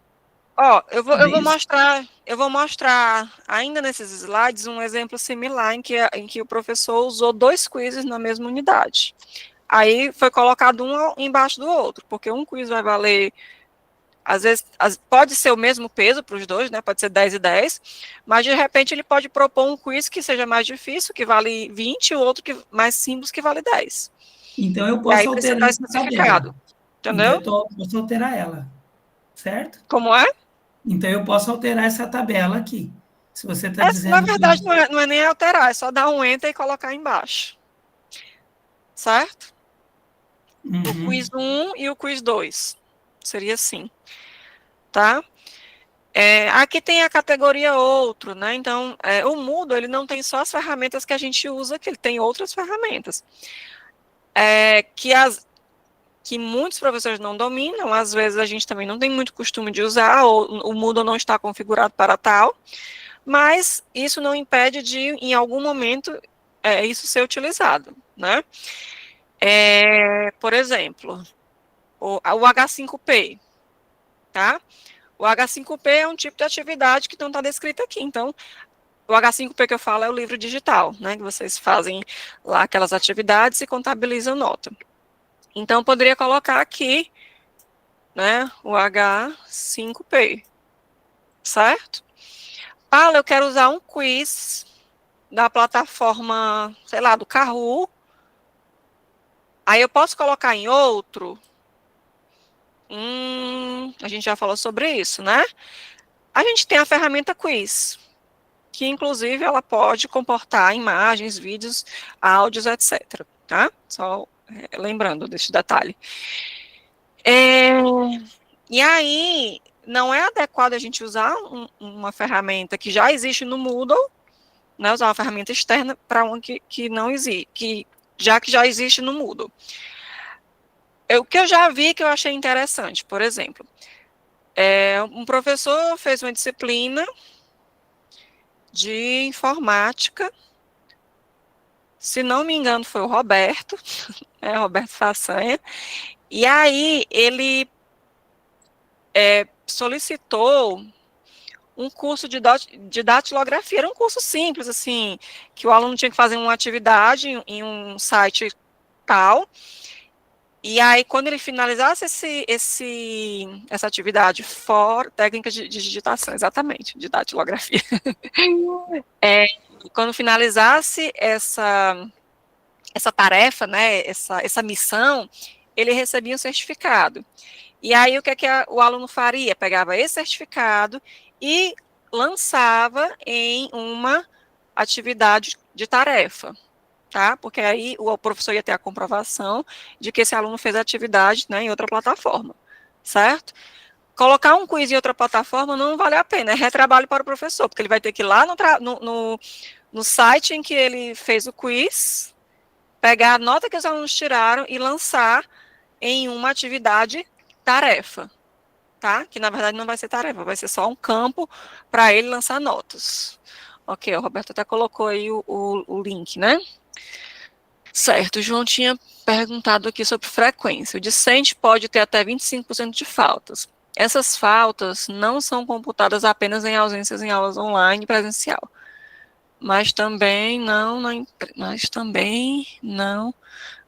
Eu vou mostrar ainda nesses slides um exemplo similar em que o professor usou 2 quizzes na mesma unidade. Aí foi colocado um embaixo do outro, porque um quiz vai valer, às vezes, pode ser o mesmo peso para os dois, né? Pode ser 10 e 10, mas de repente ele pode propor um quiz que seja mais difícil, que vale 20, e outro mais simples, que vale 10. Então eu posso alterar essa tabela. Entendeu? Então, eu posso alterar ela, certo? Como é? Então eu posso alterar essa tabela aqui. Se você está dizendo... Na verdade, não é nem alterar, é só dar um enter e colocar embaixo. Certo? O quiz 1 e o quiz 2. Seria assim. Tá? Aqui tem a categoria outro, né? Então, o Moodle, ele não tem só as ferramentas que a gente usa aqui, ele tem outras ferramentas. Que muitos professores não dominam, às vezes a gente também não tem muito costume de usar, ou o Moodle não está configurado para tal, mas isso não impede de, em algum momento, isso ser utilizado, né? Por exemplo, o H5P, tá? O H5P é um tipo de atividade que não está descrito aqui, então, o H5P que eu falo é o livro digital, né, que vocês fazem lá aquelas atividades e contabilizam nota. Então, poderia colocar aqui, né, o H5P, certo? Eu quero usar um quiz da plataforma, sei lá, do Kahoot. Aí eu posso colocar em outro? A gente já falou sobre isso, né? A gente tem a ferramenta quiz, que inclusive ela pode comportar imagens, vídeos, áudios, etc. Tá? Só lembrando desse detalhe. E aí, não é adequado a gente usar uma ferramenta que já existe no Moodle, né, usar uma ferramenta externa para uma que não existe, que já existe no Moodle. O que eu já vi que eu achei interessante, por exemplo, um professor fez uma disciplina de informática, se não me engano foi o Roberto, Roberto Façanha, e aí ele solicitou um curso de datilografia, era um curso simples, assim, que o aluno tinha que fazer uma atividade em um site tal, e aí quando ele finalizasse essa atividade técnica de digitação, exatamente, de datilografia, quando finalizasse essa tarefa, né, essa missão, ele recebia um certificado. E aí, o que o aluno faria? Pegava esse certificado e lançava em uma atividade de tarefa, tá? Porque aí o professor ia ter a comprovação de que esse aluno fez a atividade, né, em outra plataforma, certo? Colocar um quiz em outra plataforma não vale a pena, é retrabalho para o professor, porque ele vai ter que ir lá no site em que ele fez o quiz, pegar a nota que os alunos tiraram e lançar em uma atividade tarefa, tá? Que na verdade não vai ser tarefa, vai ser só um campo para ele lançar notas. Ok, o Roberto até colocou aí o link, né? Certo, o João tinha perguntado aqui sobre frequência. O discente pode ter até 25% de faltas. Essas faltas não são computadas apenas em ausências em aulas online presencial, mas também não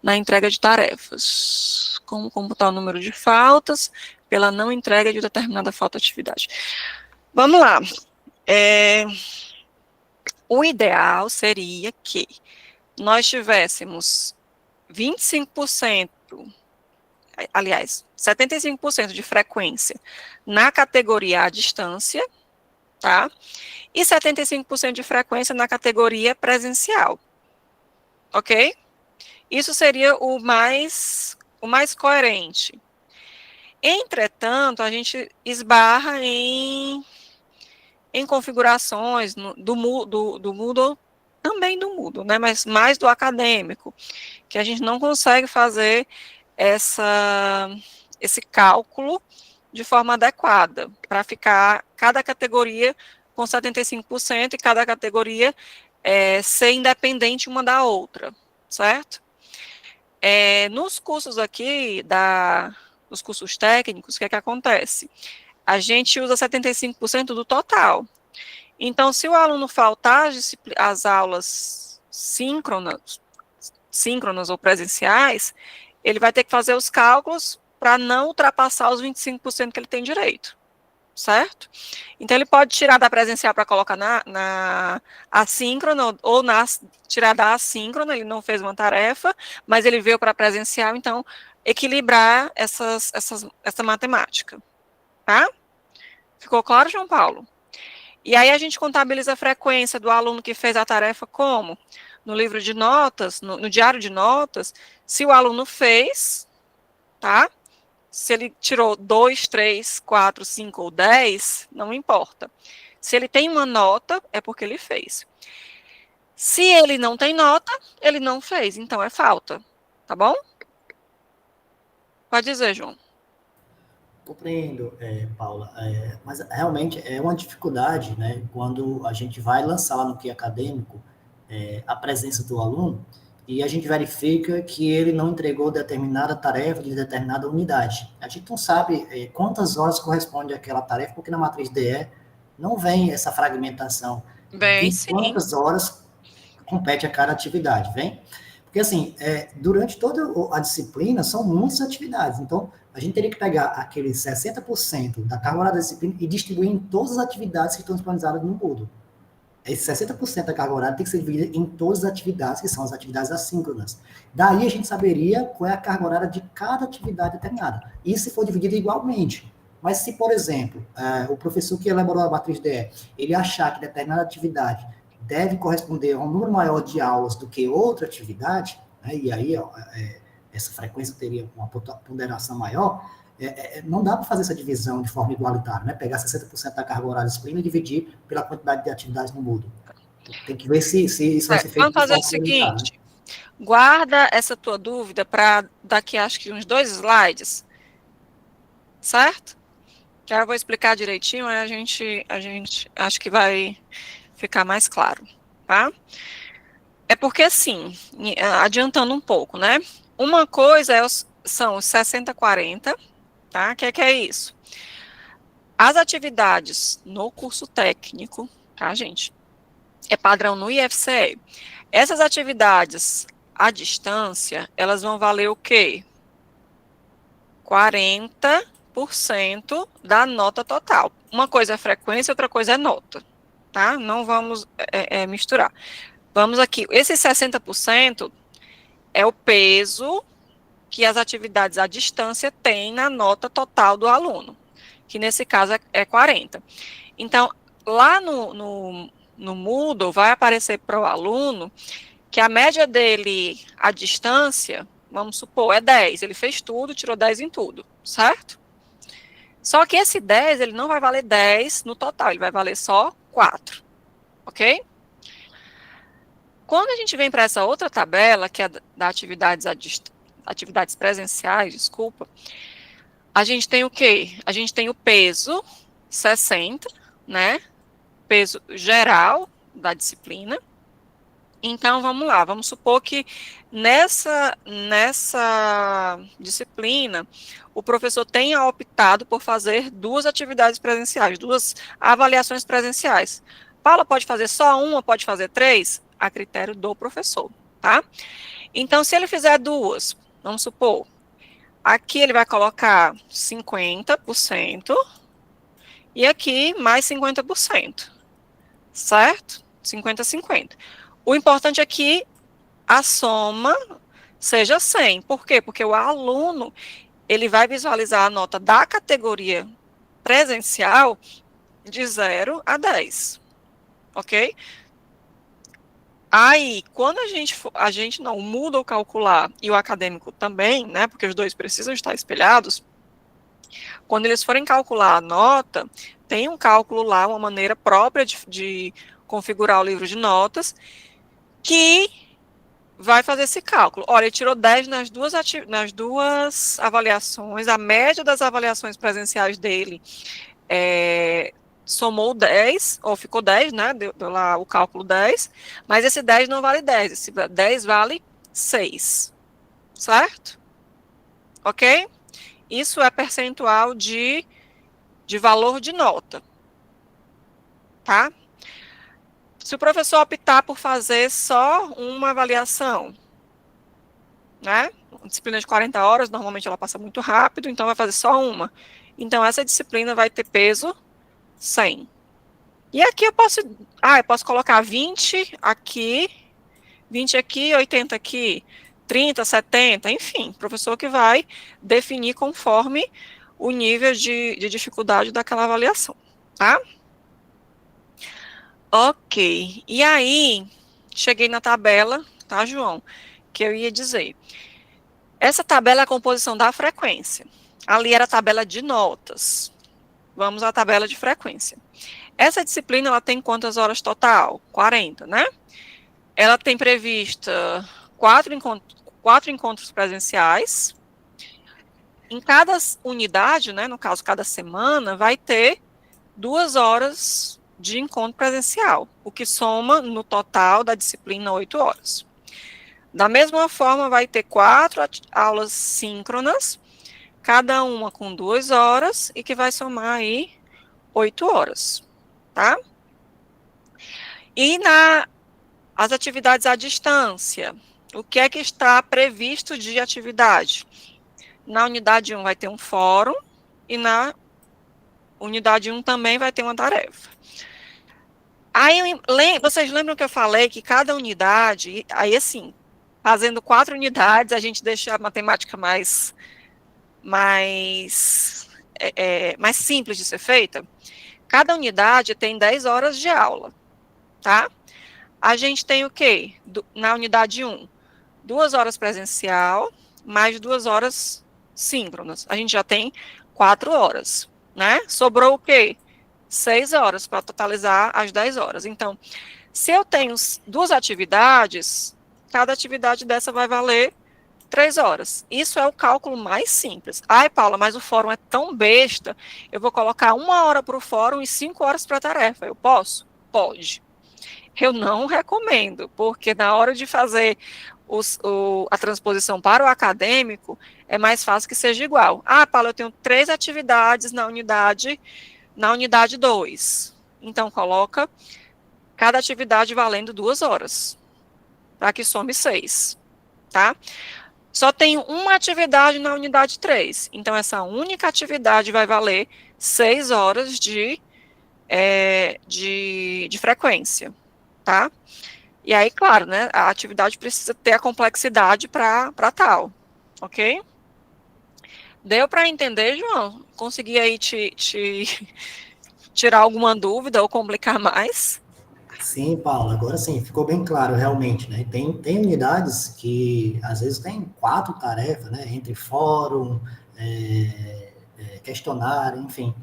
na entrega de tarefas. Como computar o número de faltas pela não entrega de determinada falta de atividade. Vamos lá. O ideal seria que nós tivéssemos 25%, aliás, 75% de frequência na categoria à distância, tá? E 75% de frequência na categoria presencial. Ok? Isso seria o mais coerente. Entretanto, a gente esbarra em configurações do Moodle, também do Moodle, né, mas mais do acadêmico, que a gente não consegue fazer esse cálculo de forma adequada, para ficar cada categoria com 75% e cada categoria ser independente uma da outra, certo? Nos cursos aqui, nos cursos técnicos, o que acontece? A gente usa 75% do total. Então, se o aluno faltar as aulas síncronas ou presenciais, ele vai ter que fazer os cálculos para não ultrapassar os 25% que ele tem direito, certo? Então, ele pode tirar da presencial para colocar na assíncrona, ou tirar da assíncrona, ele não fez uma tarefa, mas ele veio para presencial, então, equilibrar essa matemática, tá? Ficou claro, João Paulo? E aí a gente contabiliza a frequência do aluno que fez a tarefa como? No livro de notas, no diário de notas, se o aluno fez, tá? Se ele tirou 2, 3, 4, 5 ou 10, não importa. Se ele tem uma nota, é porque ele fez. Se ele não tem nota, ele não fez, então é falta, tá bom? Pode dizer, João. Compreendo, Paula, mas realmente é uma dificuldade, né, quando a gente vai lançar no QI acadêmico a presença do aluno e a gente verifica que ele não entregou determinada tarefa de determinada unidade. A gente não sabe quantas horas corresponde àquela tarefa, porque na matriz DE não vem essa fragmentação Bem, de sim. quantas horas compete a cada atividade, vem? Porque, assim, durante toda a disciplina, são muitas atividades. Então, a gente teria que pegar aqueles 60% da carga horária da disciplina e distribuir em todas as atividades que estão disponibilizadas no Moodle. Esse 60% da carga horária tem que ser dividida em todas as atividades, que são as atividades assíncronas. Daí, a gente saberia qual é a carga horária de cada atividade determinada. E se for dividida igualmente. Mas se, por exemplo, o professor que elaborou a matriz DE, ele achar que determinada atividade deve corresponder a um número maior de aulas do que outra atividade, né, e aí essa frequência teria uma ponderação maior, não dá para fazer essa divisão de forma igualitária, né? Pegar 60% da carga horária da disciplina e dividir pela quantidade de atividades no Moodle. Tem que ver se isso vai ser feito. Vamos fazer o seguinte, guarda essa tua dúvida para daqui, acho que uns 2 slides, certo? Que aí eu vou explicar direitinho, aí a gente acho que vai ficar mais claro, tá? É porque, assim, adiantando um pouco, né? Uma coisa são os 60-40, tá? Que é isso? As atividades no curso técnico, tá, gente? É padrão no IFCE. Essas atividades à distância, elas vão valer o quê? 40% da nota total. Uma coisa é frequência, outra coisa é nota, tá? Não vamos misturar. Vamos aqui, esse 60% é o peso que as atividades à distância têm na nota total do aluno, que nesse caso é 40%. Então, lá no Moodle vai aparecer para o aluno que a média dele à distância, vamos supor, é 10, ele fez tudo, tirou 10 em tudo, certo? Só que esse 10, ele não vai valer 10 no total, ele vai valer só 4, ok? Quando a gente vem para essa outra tabela, que é da atividades presenciais, desculpa, a gente tem o quê? A gente tem o peso, 60, né? Peso geral da disciplina. Então, vamos lá, vamos supor que nessa disciplina, o professor tenha optado por fazer 2 atividades presenciais, 2 avaliações presenciais. Paula pode fazer só uma, pode fazer 3? A critério do professor, tá? Então, se ele fizer 2, vamos supor, aqui ele vai colocar 50% e aqui mais 50%, certo? 50-50. O importante é que a soma seja 100. Por quê? Porque o aluno, ele vai visualizar a nota da categoria presencial de 0 a 10, ok? Aí, quando o Moodle calcular, e o acadêmico também, né, porque os dois precisam estar espelhados, quando eles forem calcular a nota, tem um cálculo lá, uma maneira própria de configurar o livro de notas, que vai fazer esse cálculo. Olha, ele tirou 10 nas duas avaliações, a média das avaliações presenciais dele somou 10, ou ficou 10, né, deu lá o cálculo 10, mas esse 10 não vale 10, esse 10 vale 6, certo? Ok? Isso é percentual de valor de nota, tá? Se o professor optar por fazer só uma avaliação, né, disciplina de 40 horas, normalmente ela passa muito rápido, então vai fazer só uma. Então, essa disciplina vai ter peso 100. E aqui eu posso colocar 20 aqui, 20 aqui, 80 aqui, 30, 70, enfim, professor que vai definir conforme o nível de dificuldade daquela avaliação, tá? Ok. E aí, cheguei na tabela, tá, João? Que eu ia dizer. Essa tabela é a composição da frequência. Ali era a tabela de notas. Vamos à tabela de frequência. Essa disciplina, ela tem quantas horas total? 40, né? Ela tem prevista 4 encontros presenciais. Em cada unidade, né, no caso, cada semana, vai ter 2 horas de encontro presencial, o que soma no total da disciplina 8 horas. Da mesma forma, vai ter 4 aulas síncronas, cada uma com 2 horas, e que vai somar aí 8 horas, tá? E as atividades à distância, o que é que está previsto de atividade? Na unidade 1 vai ter um fórum, e na unidade 1 também vai ter uma tarefa. Aí, vocês lembram que eu falei que cada unidade, aí assim, fazendo 4 unidades, a gente deixa a matemática mais simples de ser feita? Cada unidade tem 10 horas de aula, tá? A gente tem o quê? Na unidade 1, 2 horas presencial, mais 2 horas síncronas. A gente já tem 4 horas, né? Sobrou o quê? 6 horas para totalizar as 10 horas. Então, se eu tenho 2 atividades, cada atividade dessa vai valer 3 horas. Isso é o cálculo mais simples. Ai, Paula, mas o fórum é tão besta, eu vou colocar 1 hora para o fórum e 5 horas para a tarefa. Eu posso? Pode. Eu não recomendo, porque na hora de fazer a transposição para o acadêmico, é mais fácil que seja igual. Ah, Paula, eu tenho 3 atividades na unidade 2. Então, coloca cada atividade valendo 2 horas, para que some 6, tá? Só tem uma atividade na unidade 3, então essa única atividade vai valer 6 horas de frequência, tá? E aí, claro, né, a atividade precisa ter a complexidade para tal, ok? Deu para entender, João? Consegui aí te tirar alguma dúvida ou complicar mais? Sim, Paula, agora sim, ficou bem claro realmente, né? Tem unidades que às vezes tem 4 tarefas, né? Entre fórum, questionário, enfim.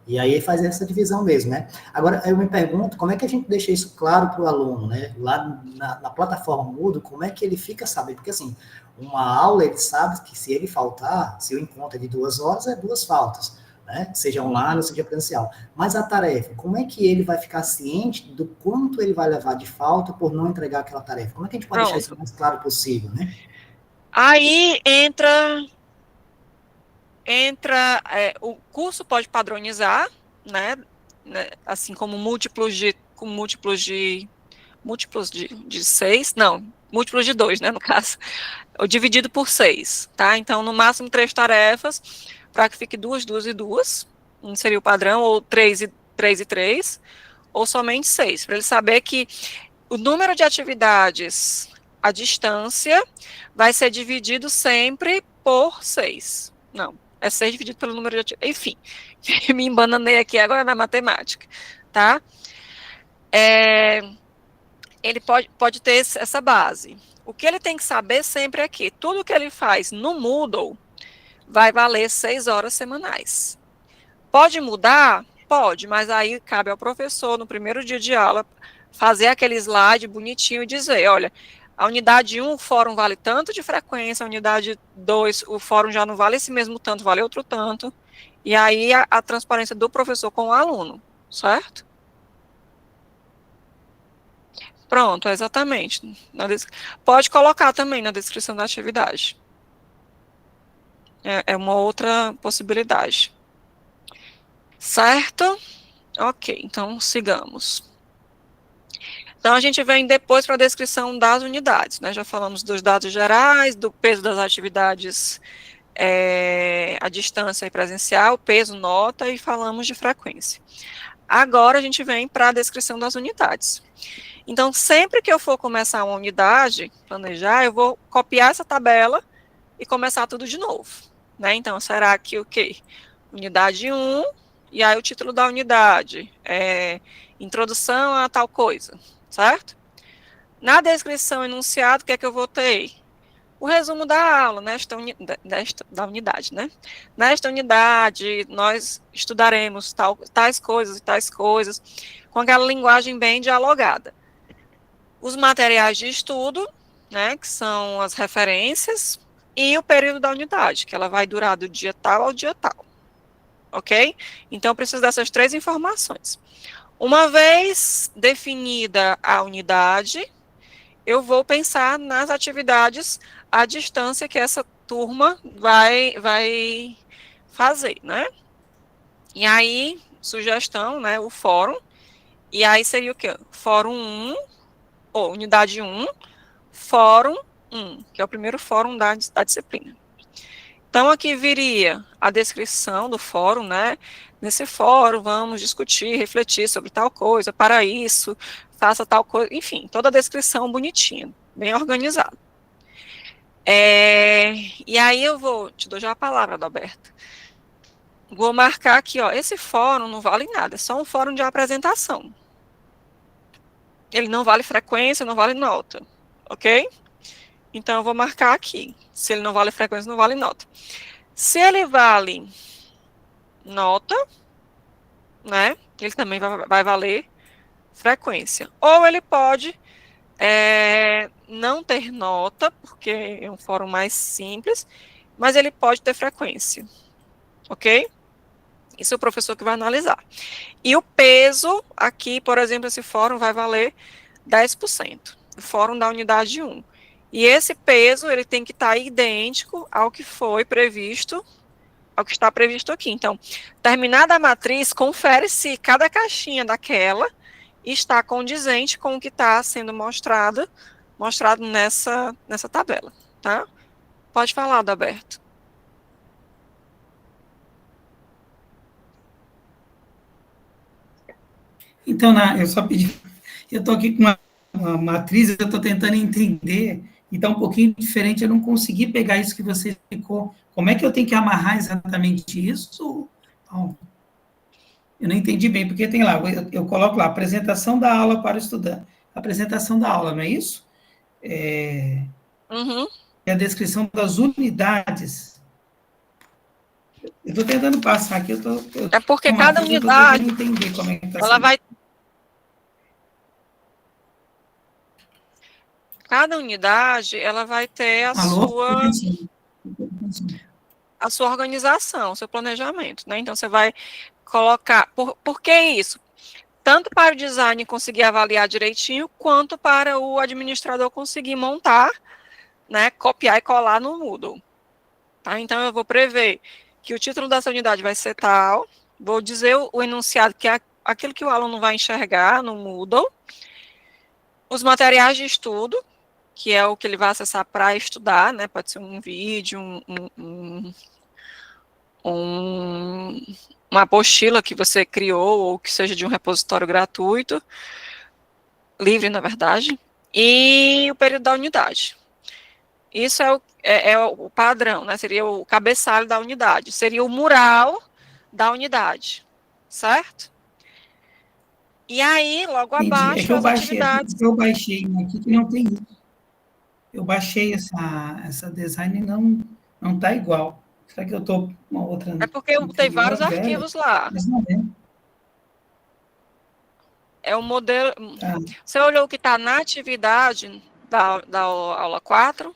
E aí faz essa divisão mesmo, né? Agora, eu me pergunto, como é que a gente deixa isso claro para o aluno, né? Lá na plataforma Moodle, como é que ele fica sabendo? Porque, assim, uma aula, ele sabe que se ele faltar, se o encontro é de 2 horas, é 2 faltas, né? Seja online ou seja presencial. Mas a tarefa, como é que ele vai ficar ciente do quanto ele vai levar de falta por não entregar aquela tarefa? Como é que a gente pode deixar isso o mais claro possível, né? Aí entra o curso pode padronizar, né, assim como múltiplos de 6, não, múltiplos de 2, né, no caso, ou dividido por 6, tá? Então, no máximo 3 tarefas, para que fique 2, 2 e 2, seria o padrão, ou 3 e 3, ou somente 6, para ele saber que o número de atividades à distância vai ser dividido sempre por 6. Não, é 6 dividido pelo número de atividades. Enfim, me embananei aqui agora na matemática, tá? Ele pode ter essa base. O que ele tem que saber sempre é que tudo que ele faz no Moodle vai valer 6 horas semanais. Pode mudar? Pode, mas aí cabe ao professor, no primeiro dia de aula, fazer aquele slide bonitinho e dizer, olha, a unidade 1, o fórum vale tanto de frequência, a unidade 2, o fórum já não vale esse mesmo tanto, vale outro tanto, e aí a transparência do professor com o aluno, certo? Pronto, exatamente. Pode colocar também na descrição da atividade. É uma outra possibilidade. Certo? Ok, então sigamos. Então, a gente vem depois para a descrição das unidades, né? Já falamos dos dados gerais, do peso das atividades à distância e presencial, peso, nota, e falamos de frequência. Agora, a gente vem para a descrição das unidades. Então, sempre que eu for começar uma unidade, planejar, eu vou copiar essa tabela e começar tudo de novo, né? Então, será que o quê? Unidade 1, e aí o título da unidade introdução a tal coisa, certo? Na descrição enunciado, o que é que eu vou ter? O resumo da aula, da unidade, né? Nesta unidade, nós estudaremos tais coisas e tais coisas, com aquela linguagem bem dialogada. Os materiais de estudo, né, que são as referências, e o período da unidade, que ela vai durar do dia tal ao dia tal, ok? Então, eu preciso dessas 3 informações. Uma vez definida a unidade, eu vou pensar nas atividades à distância que essa turma vai fazer, né? E aí, sugestão, né, o fórum, e aí seria o quê? Fórum 1, ou unidade 1, fórum 1, que é o primeiro fórum da disciplina. Então, aqui viria a descrição do fórum, né? Nesse fórum, vamos discutir, refletir sobre tal coisa, para isso, faça tal coisa, enfim, toda a descrição bonitinha, bem organizada. E aí eu te dou já a palavra, Adalberto. Vou marcar aqui, ó, esse fórum não vale nada, é só um fórum de apresentação. Ele não vale frequência, não vale nota, ok? Então, eu vou marcar aqui. Se ele não vale frequência, não vale nota. Se ele vale nota, né, ele também vai valer frequência. Ou ele pode não ter nota, porque é um fórum mais simples, mas ele pode ter frequência, ok? Isso é o professor que vai analisar. E o peso, aqui, por exemplo, esse fórum vai valer 10%, o fórum da unidade 1. E esse peso, ele tem que estar idêntico ao que foi previsto, ao que está previsto aqui. Então, terminada a matriz, confere se cada caixinha daquela está condizente com o que está sendo mostrado nessa tabela, tá? Pode falar, Adalberto. Então, eu só pedi, eu estou aqui com uma matriz, eu estou tentando entender, e está um pouquinho diferente, eu não consegui pegar isso que você explicou. Como é que eu tenho que amarrar exatamente isso? Bom, eu não entendi bem, porque tem lá, eu coloco lá, apresentação da aula para o estudante. Apresentação da aula, não é isso? Uhum. E a descrição das unidades. Eu estou tentando passar aqui, é porque cada unidade, eu tentando entender como é que está ela vai... Cada unidade, ela vai ter a sua organização, o seu planejamento, né? Então, você vai colocar... Por que isso? Tanto para o design conseguir avaliar direitinho, quanto para o administrador conseguir montar, né, copiar e colar no Moodle. Tá? Então, eu vou prever que o título dessa unidade vai ser tal, vou dizer o enunciado, que é aquilo que o aluno vai enxergar no Moodle, os materiais de estudo, que é o que ele vai acessar para estudar, né, pode ser um vídeo, uma apostila que você criou, ou que seja de um repositório gratuito, livre, na verdade, e o período da unidade. Isso é o padrão, né, seria o cabeçalho da unidade, seria o mural da unidade, certo? E aí, logo abaixo, as atividades... Eu baixei aqui que não tem isso. Eu baixei essa design e não está igual. Será que eu estou uma outra... É porque eu tenho vários arquivos lá. Mas não é. É o modelo... Tá. Você olhou o que está na atividade da aula 4?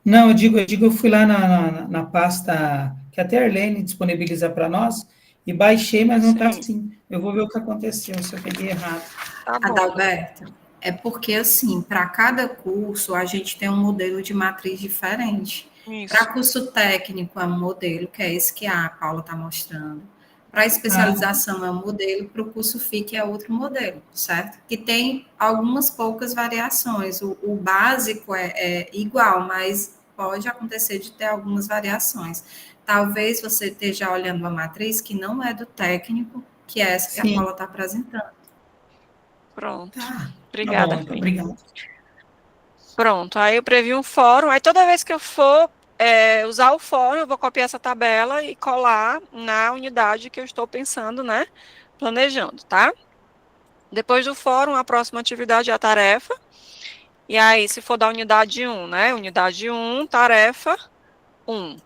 Não, eu fui lá na pasta que até a Arlene disponibiliza para nós e baixei, mas não está assim. Eu vou ver o que aconteceu, se eu peguei errado. Tá bom. Adalberto, é porque, assim, para cada curso, a gente tem um modelo de matriz diferente. Para curso técnico, é um modelo, que é esse que a Paula está mostrando. Para especialização, é um modelo, para o curso FIC é outro modelo, certo? Que tem algumas poucas variações. O básico é igual, mas pode acontecer de ter algumas variações. Talvez você esteja olhando uma matriz que não é do técnico, que é essa que a Paula está apresentando. Pronto. Tá. Obrigada. Tá bom, obrigado. Pronto, aí eu previ um fórum, aí toda vez que eu for usar o fórum, eu vou copiar essa tabela e colar na unidade que eu estou pensando, né, planejando, tá? Depois do fórum, a próxima atividade é a tarefa. E aí, se for da unidade 1, né? Unidade 1, tarefa 1.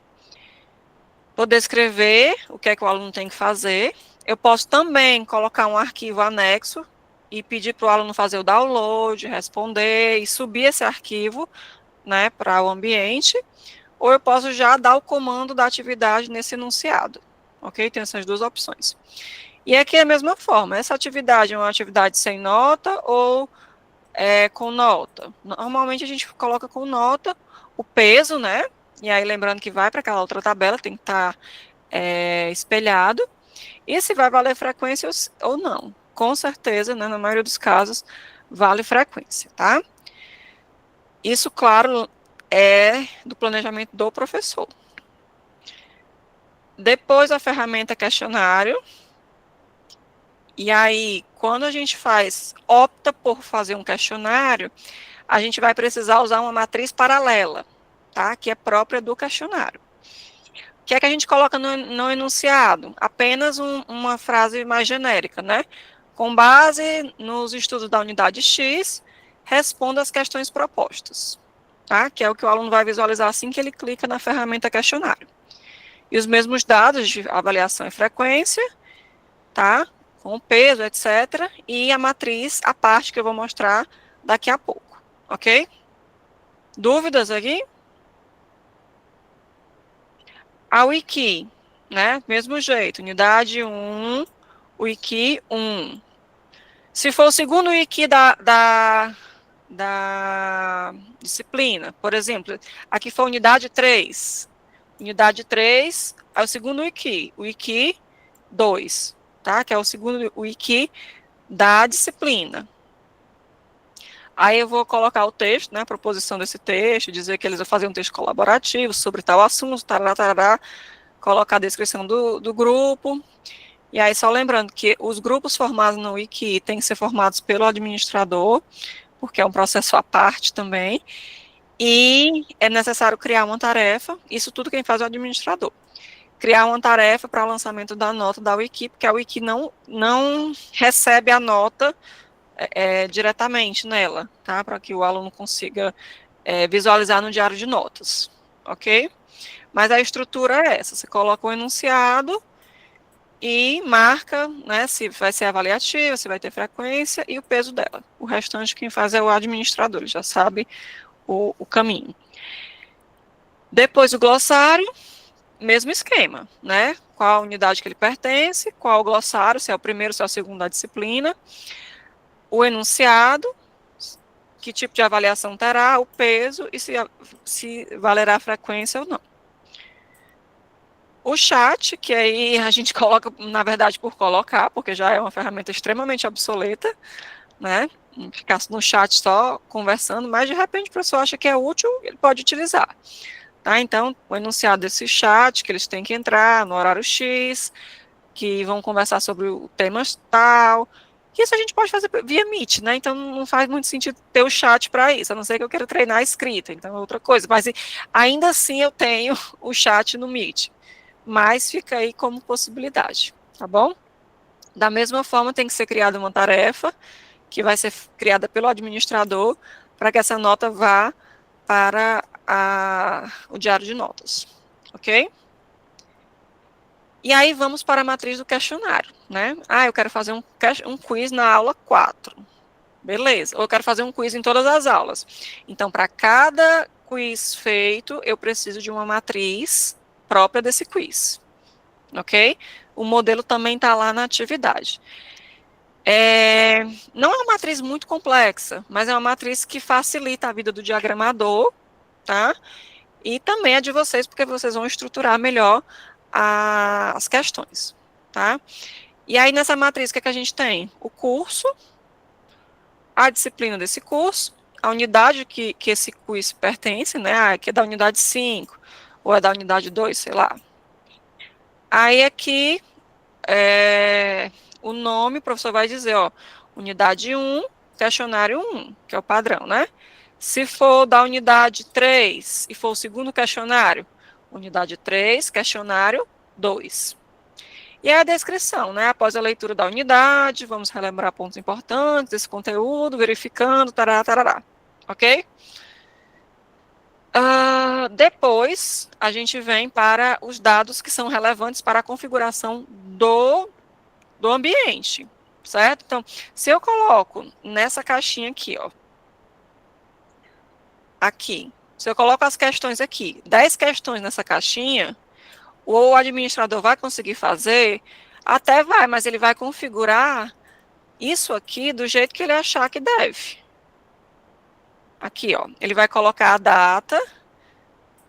Vou descrever o que é que o aluno tem que fazer. Eu posso também colocar um arquivo anexo e pedir para o aluno fazer o download, responder e subir esse arquivo, né, para o ambiente. Ou eu posso já dar o comando da atividade nesse enunciado, ok? Tem essas duas opções. E aqui é a mesma forma. Essa atividade é uma atividade sem nota ou com nota? Normalmente a gente coloca com nota o peso, né? E aí lembrando que vai para aquela outra tabela, tem que estar espelhado. E se vai valer frequência ou não. Com certeza, né, na maioria dos casos, vale frequência, tá? Isso, claro, é do planejamento do professor. Depois a ferramenta questionário. E aí, quando a gente opta por fazer um questionário, a gente vai precisar usar uma matriz paralela, tá? Que é própria do questionário. O que é que a gente coloca no enunciado? Apenas uma frase mais genérica, né? Com base nos estudos da unidade X, responda as questões propostas, tá? Que é o que o aluno vai visualizar assim que ele clica na ferramenta questionário. E os mesmos dados de avaliação e frequência, tá? Com o peso, etc. E a matriz, a parte que eu vou mostrar daqui a pouco, ok? Dúvidas aqui? A wiki, né? Mesmo jeito, unidade 1, wiki 1. Se for o segundo wiki da disciplina, por exemplo, aqui foi a unidade 3. Unidade 3 é o segundo wiki 2, tá? Que é o segundo wiki da disciplina. Aí eu vou colocar o texto, né, a proposição desse texto, dizer que eles vão fazer um texto colaborativo sobre tal assunto, tarará, colocar a descrição do grupo. E aí, só lembrando que os grupos formados no Wiki têm que ser formados pelo administrador, porque é um processo à parte também, e é necessário criar uma tarefa, isso tudo quem faz é o administrador. Criar uma tarefa para o lançamento da nota da Wiki, porque a Wiki não recebe a nota diretamente nela, tá? Para que o aluno consiga visualizar no diário de notas, ok? Mas a estrutura é essa, você coloca um enunciado e marca, né, se vai ser avaliativa, se vai ter frequência e o peso dela. O restante quem faz é o administrador, ele já sabe o caminho. Depois o glossário, mesmo esquema, né? Qual a unidade que ele pertence, qual o glossário, se é o primeiro, se é o segundo da disciplina, o enunciado, que tipo de avaliação terá, o peso e se valerá a frequência ou não. O chat, que aí a gente coloca, na verdade, por colocar, porque já é uma ferramenta extremamente obsoleta, né? Ficar no chat só conversando, mas de repente o professor acha que é útil, ele pode utilizar. Tá? Então, o enunciado desse chat, que eles têm que entrar no horário X, que vão conversar sobre o tema tal. Isso a gente pode fazer via Meet, né? Então não faz muito sentido ter o chat para isso, a não ser que eu queira treinar a escrita, então é outra coisa. Mas ainda assim eu tenho o chat no Meet. Mas fica aí como possibilidade, tá bom? Da mesma forma, tem que ser criada uma tarefa, que vai ser criada pelo administrador, para que essa nota vá para o diário de notas, ok? E aí vamos para a matriz do questionário, né? Eu quero fazer um quiz na aula 4. Beleza, ou eu quero fazer um quiz em todas as aulas. Então, para cada quiz feito, eu preciso de uma matriz própria desse quiz, ok? O modelo também está lá na atividade. Não é uma matriz muito complexa, mas é uma matriz que facilita a vida do diagramador, tá? E também a de vocês, porque vocês vão estruturar melhor as questões, tá? E aí, nessa matriz, o que é que a gente tem? O curso, a disciplina desse curso, a unidade que esse quiz pertence, né? Que é da unidade 5, ou é da unidade 2, sei lá. Aí aqui, o nome, o professor vai dizer, ó, unidade 1, questionário 1, que é o padrão, né? Se for da unidade 3 e for o segundo questionário, unidade 3, questionário 2. E a descrição, né? Após a leitura da unidade, vamos relembrar pontos importantes desse conteúdo, verificando, tarará, tarará. Ok? Depois, a gente vem para os dados que são relevantes para a configuração do ambiente, certo? Então, se eu coloco nessa caixinha aqui, ó, aqui, se eu coloco as questões aqui, 10 questões nessa caixinha, o administrador vai conseguir fazer, até vai, mas ele vai configurar isso aqui do jeito que ele achar que deve. Aqui, ó, ele vai colocar a data,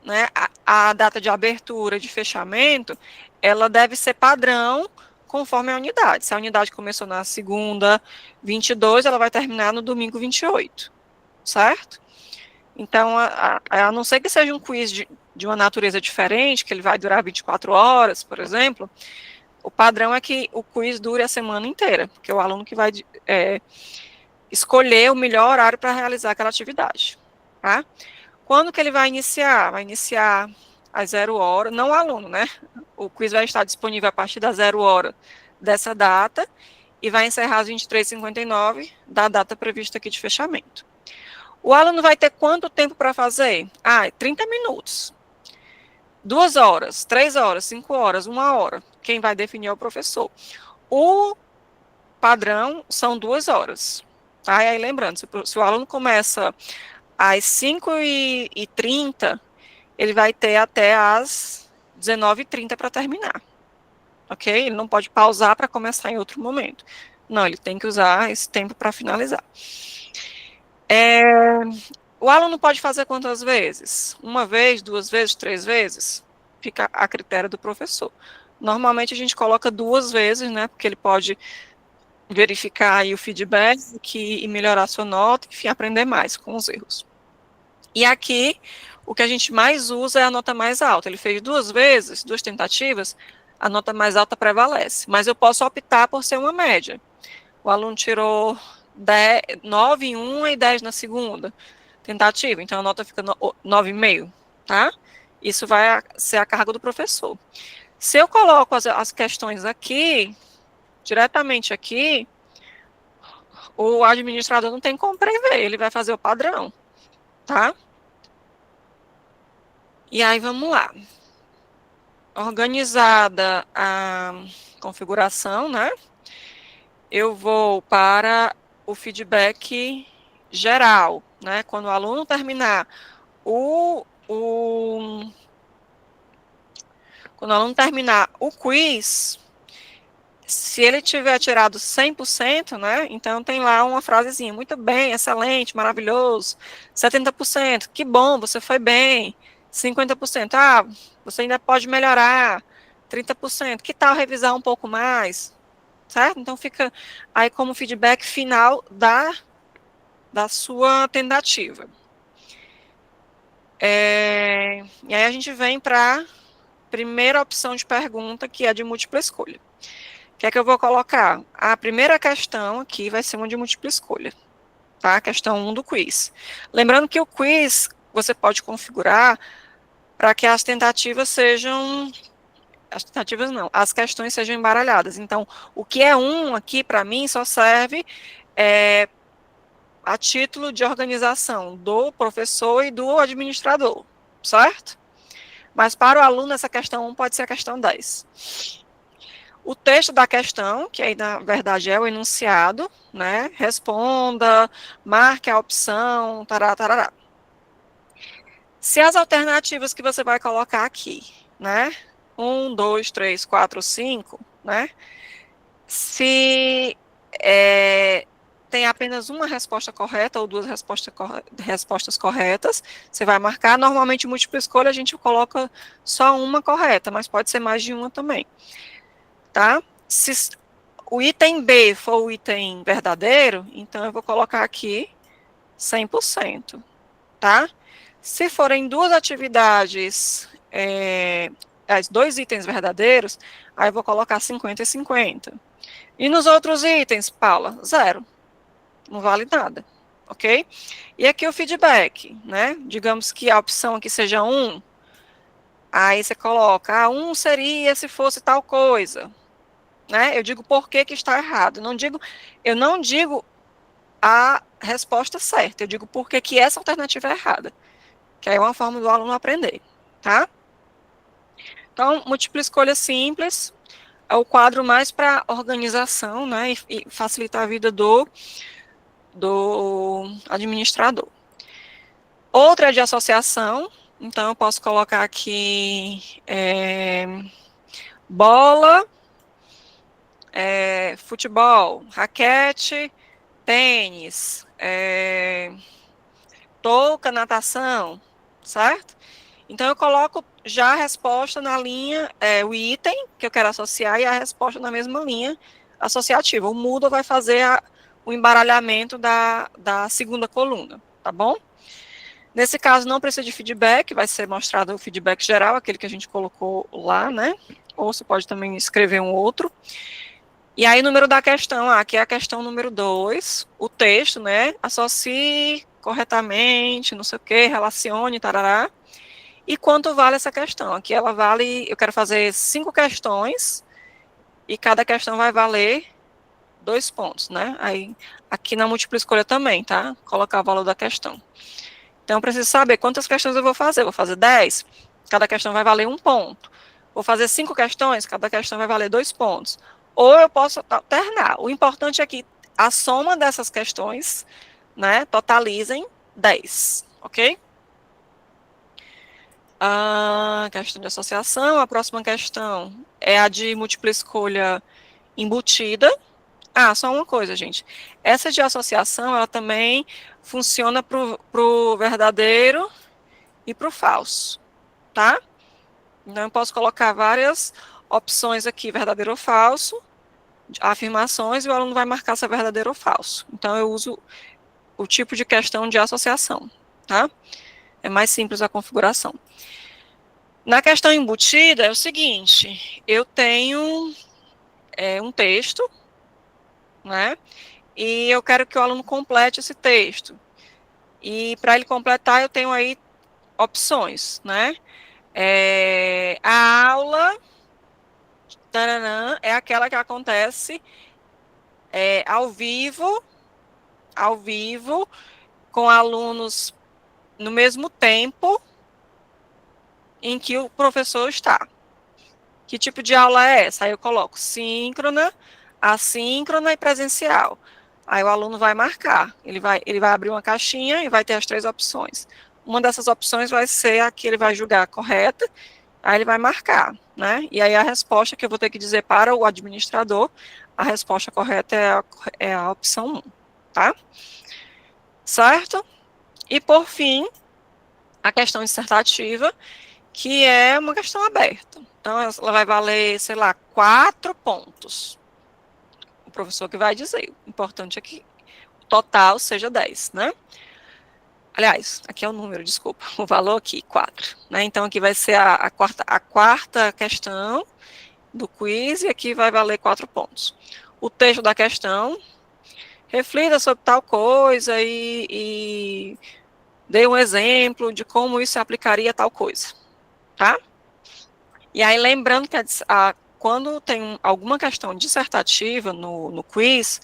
né, a data de abertura, de fechamento, ela deve ser padrão conforme a unidade. Se a unidade começou na segunda 22, ela vai terminar no domingo 28, certo? Então, a não ser que seja um quiz de uma natureza diferente, que ele vai durar 24 horas, por exemplo, o padrão é que o quiz dure a semana inteira, porque é o aluno que vai escolher o melhor horário para realizar aquela atividade, tá? Quando que ele vai iniciar? Vai iniciar às 0 hora, não o aluno, né? O quiz vai estar disponível a partir da 0 hora dessa data e vai encerrar às 23h59 da data prevista aqui de fechamento. O aluno vai ter quanto tempo para fazer? 30 minutos. 2 horas, 3 horas, 5 horas, 1 hora. Quem vai definir é o professor. O padrão são 2 horas. Tá? E aí, lembrando, se o aluno começa às 5h30, ele vai ter até às 19h30 para terminar. Ok? Ele não pode pausar para começar em outro momento. Não, ele tem que usar esse tempo para finalizar. O aluno pode fazer quantas vezes? 1 vez, 2 vezes, 3 vezes? Fica a critério do professor. Normalmente a gente coloca 2 vezes, né? Porque ele pode verificar aí o feedback e melhorar a sua nota, enfim, aprender mais com os erros. E aqui, o que a gente mais usa é a nota mais alta. Ele fez 2 vezes, 2 tentativas, a nota mais alta prevalece. Mas eu posso optar por ser uma média. O aluno tirou 9 em uma e 10 na segunda tentativa, então a nota fica 9,5, tá? Isso vai ser a carga do professor. Se eu coloco as questões aqui, diretamente aqui, o administrador não tem como prever, ele vai fazer o padrão, tá? E aí, vamos lá. Organizada a configuração, né? Eu vou para o feedback geral, né? Quando o aluno terminar quando o aluno terminar o quiz, se ele tiver tirado 100%, né? Então tem lá uma frasezinha: muito bem, excelente, maravilhoso. 70%, que bom, você foi bem. 50%, você ainda pode melhorar. 30%, que tal revisar um pouco mais? Certo? Então fica aí como feedback final da sua tentativa. E aí a gente vem para a primeira opção de pergunta, que é de múltipla escolha. O que é que eu vou colocar? A primeira questão aqui vai ser uma de múltipla escolha, tá? A questão 1 do quiz. Lembrando que o quiz você pode configurar para que as tentativas sejam... as questões sejam embaralhadas. Então, o que é 1 aqui, para mim, só serve a título de organização do professor e do administrador, certo? Mas para o aluno, essa questão 1 pode ser a questão 10. O texto da questão, que aí, na verdade, é o enunciado, né? Responda, marque a opção, tarará, tarará. Se as alternativas que você vai colocar aqui, né? 1, 2, 3, 4, 5, né? Se tem apenas uma resposta correta ou 2 respostas corretas, você vai marcar. Normalmente, múltipla escolha, a gente coloca só uma correta, mas pode ser mais de uma também, tá? Se o item B for o item verdadeiro, então eu vou colocar aqui 100%, tá? Se forem 2 atividades, 2 itens verdadeiros, aí eu vou colocar 50 e 50. E nos outros itens, Paula, 0. Não vale nada, ok? E aqui o feedback, né? Digamos que a opção aqui seja 1, aí você coloca, 1 seria se fosse tal coisa, né? Eu digo por que está errado. Eu não digo a resposta certa, eu digo por que essa alternativa é errada, que aí é uma forma do aluno aprender, tá? Então, múltipla escolha simples é o quadro mais para organização, né, e facilitar a vida do administrador. Outra é de associação, então eu posso colocar aqui bola, futebol, raquete, tênis, touca, natação, certo? Então eu coloco já a resposta na linha, o item que eu quero associar e a resposta na mesma linha associativa. O Moodle vai fazer o embaralhamento da segunda coluna, tá bom? Nesse caso, não precisa de feedback, vai ser mostrado o feedback geral, aquele que a gente colocou lá, né? Ou você pode também escrever um outro. E aí, número da questão, aqui é a questão número 2, o texto, né? Associe corretamente, não sei o quê, relacione, tarará. E quanto vale essa questão? Aqui ela vale, eu quero fazer 5 questões, e cada questão vai valer 2 pontos, né? Aí, aqui na múltipla escolha também, tá? Colocar o valor da questão. Então, eu preciso saber quantas questões eu vou fazer. Vou fazer 10, cada questão vai valer 1 ponto. Vou fazer 5 questões, cada questão vai valer 2 pontos. Ou eu posso alternar. O importante é que a soma dessas questões, né, totalizem 10, ok? A questão de associação, a próxima questão é a de múltipla escolha embutida. Ah, só uma coisa, gente. Essa de associação, ela também funciona para o verdadeiro e para o falso, tá? Então, eu posso colocar várias opções aqui, verdadeiro ou falso, afirmações, e o aluno vai marcar se é verdadeiro ou falso. Então, eu uso o tipo de questão de associação, tá? É mais simples a configuração. Na questão embutida, é o seguinte, eu tenho um texto, né? E eu quero que o aluno complete esse texto. E para ele completar, eu tenho aí opções, né? A aula taranã, é aquela que acontece ao vivo, com alunos no mesmo tempo em que o professor está. Que tipo de aula é essa? Aí eu coloco síncrona, assíncrona e presencial. Aí o aluno vai marcar, ele vai abrir uma caixinha e vai ter as 3 opções. Uma dessas opções vai ser a que ele vai julgar correta, aí ele vai marcar, né? E aí a resposta que eu vou ter que dizer para o administrador, a resposta correta é a opção 1, tá? Certo? E por fim, a questão dissertativa, que é uma questão aberta. Então, ela vai valer, sei lá, 4 pontos. O professor que vai dizer. O importante é que o total seja 10, né? Aliás, aqui é o número, desculpa. O valor aqui, 4. Né? Então, aqui vai ser a quarta questão do quiz, e aqui vai valer 4 pontos. O texto da questão, reflita sobre tal coisa e dê um exemplo de como isso se aplicaria a tal coisa, tá? E aí, lembrando que quando tem alguma questão dissertativa no quiz,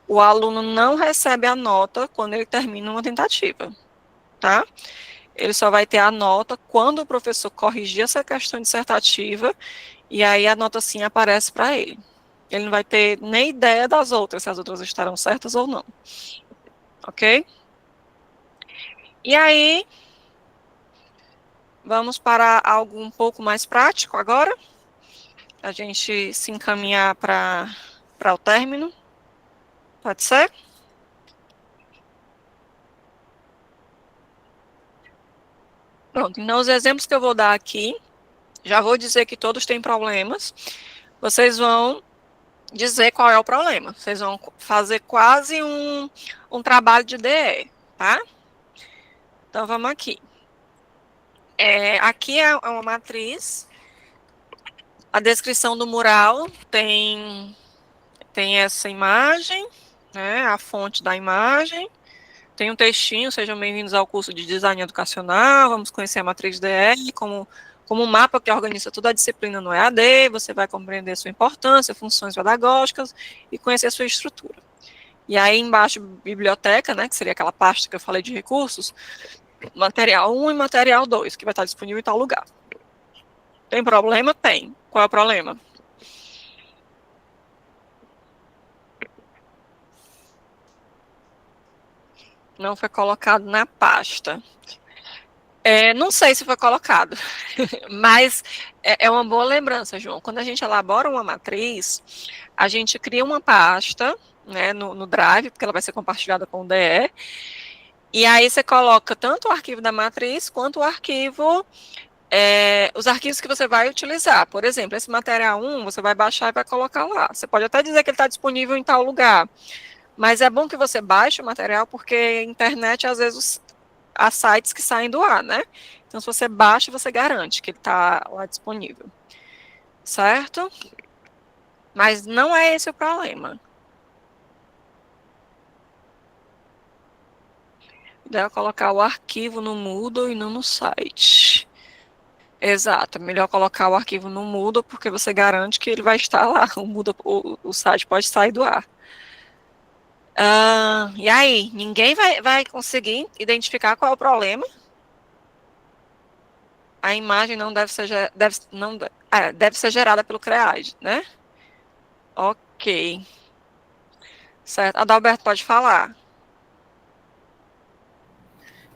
o aluno não recebe a nota quando ele termina uma tentativa, tá? Ele só vai ter a nota quando o professor corrigir essa questão dissertativa, e aí a nota sim aparece para ele. Ele não vai ter nem ideia das outras, se as outras estarão certas ou não. Ok? E aí, vamos para algo um pouco mais prático agora. A gente se encaminhar para o término. Pode ser? Pronto, então os exemplos que eu vou dar aqui, já vou dizer que todos têm problemas. Vocês vão dizer qual é o problema. Vocês vão fazer quase um trabalho de DE, tá? Então, vamos aqui. Aqui é uma matriz. A descrição do mural tem essa imagem, né, a fonte da imagem, tem um textinho, sejam bem-vindos ao curso de Design Educacional, vamos conhecer a matriz DE, como como um mapa que organiza toda a disciplina no EAD, você vai compreender sua importância, funções pedagógicas e conhecer a sua estrutura. E aí embaixo, biblioteca, né, que seria aquela pasta que eu falei de recursos, material 1 e material 2, que vai estar disponível em tal lugar. Tem problema? Tem. Qual é o problema? Não foi colocado na pasta. Não sei se foi colocado, mas é uma boa lembrança, João. Quando a gente elabora uma matriz, a gente cria uma pasta, né, no Drive, porque ela vai ser compartilhada com o DE, e aí você coloca tanto o arquivo da matriz, quanto o arquivo, os arquivos que você vai utilizar. Por exemplo, esse material 1, você vai baixar e vai colocar lá. Você pode até dizer que ele está disponível em tal lugar, mas é bom que você baixe o material, porque a internet, às vezes, há sites que saem do ar, né? Então, se você baixa, você garante que ele está lá disponível. Certo? Mas não é esse o problema. Deve colocar o arquivo no Moodle e não no site. Exato, é melhor colocar o arquivo no Moodle, porque você garante que ele vai estar lá. O site pode sair do ar. E aí, ninguém vai conseguir identificar qual é o problema? A imagem não deve ser, deve ser gerada pelo CREAD, né? Ok. Certo. Adalberto, pode falar.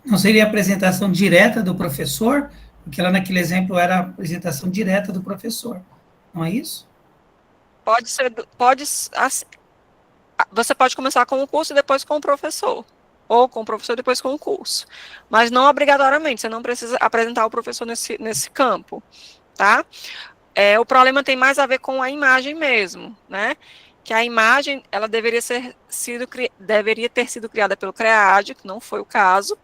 Não seria a apresentação direta do professor? Porque lá naquele exemplo era a apresentação direta do professor. Não é isso? Pode ser, assim, você pode começar com o curso e depois com o professor. Ou com o professor e depois com o curso. Mas não obrigatoriamente, você não precisa apresentar o professor nesse campo, tá? O problema tem mais a ver com a imagem mesmo, né? Que a imagem, ela deveria ter sido criada pelo CREAD, que não foi o caso.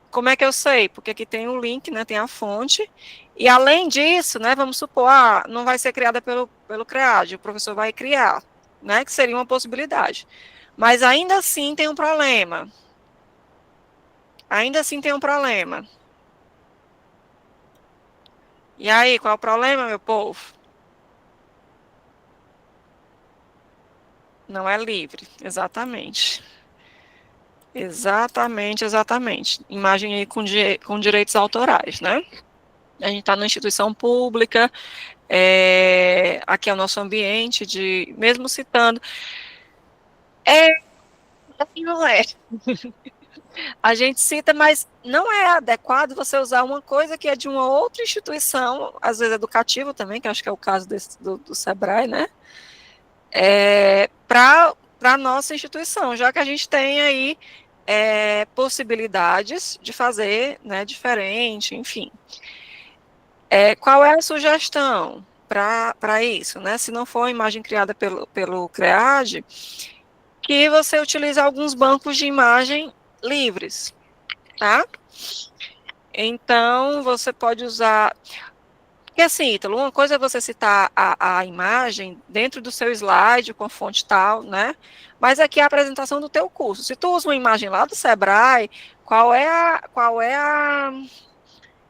Como é que eu sei? Porque aqui tem o link, né? Tem a fonte. E além disso, né? Vamos supor, não vai ser criada pelo CREAD, o professor vai criar, né? Que seria uma possibilidade. Mas ainda assim tem um problema. Ainda assim tem um problema. E aí, qual é o problema, meu povo? Não é livre, exatamente. Exatamente. Imagem aí com direitos autorais, né? A gente está numa instituição pública, aqui é o nosso ambiente, mesmo citando, não é. A gente cita, mas não é adequado você usar uma coisa que é de uma outra instituição, às vezes educativa também, que acho que é o caso do Sebrae, né? Para a nossa instituição, já que a gente tem aí possibilidades de fazer, né, diferente, enfim. Qual é a sugestão para isso, né? Se não for a imagem criada pelo CREAD, que você utilize alguns bancos de imagem livres, tá? Então, você pode usar... Porque assim, Ítalo, uma coisa é você citar a imagem dentro do seu slide, com a fonte tal, né? Mas aqui é a apresentação do teu curso. Se tu usa uma imagem lá do Sebrae, qual é a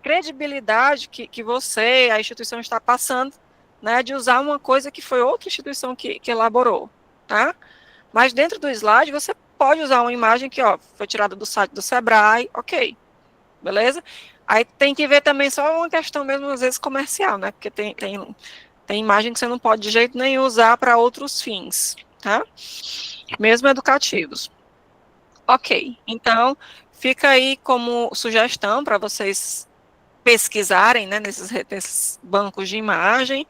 credibilidade que você, a instituição, está passando, né, de usar uma coisa que foi outra instituição que elaborou, tá? Mas dentro do slide, você pode usar uma imagem que, foi tirada do site do Sebrae, ok, beleza? Aí tem que ver também só uma questão mesmo, às vezes, comercial, né? Porque tem imagem que você não pode de jeito nenhum usar para outros fins, tá? Mesmo educativos. Ok, então, fica aí como sugestão para vocês pesquisarem, né, nesses bancos de imagem,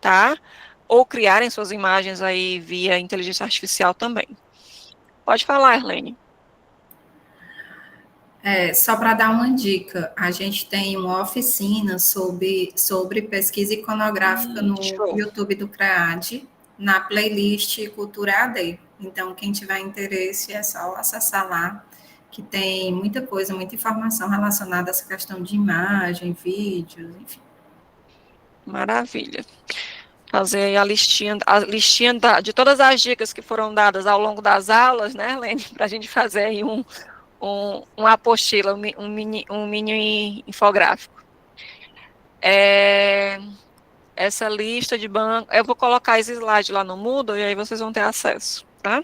tá? Ou criarem suas imagens aí via inteligência artificial também. Pode falar, Erlene. Só para dar uma dica, a gente tem uma oficina sobre pesquisa iconográfica no YouTube do CREAD, na playlist Cultura AD. Então, quem tiver interesse, é só acessar lá, que tem muita coisa, muita informação relacionada a essa questão de imagem, vídeos, enfim. Maravilha. Fazer aí a listinha de todas as dicas que foram dadas ao longo das aulas, né, Erlene, para a gente fazer aí uma apostila, um mini infográfico. essa lista de banco, eu vou colocar esse slide lá no Moodle, e aí vocês vão ter acesso, tá?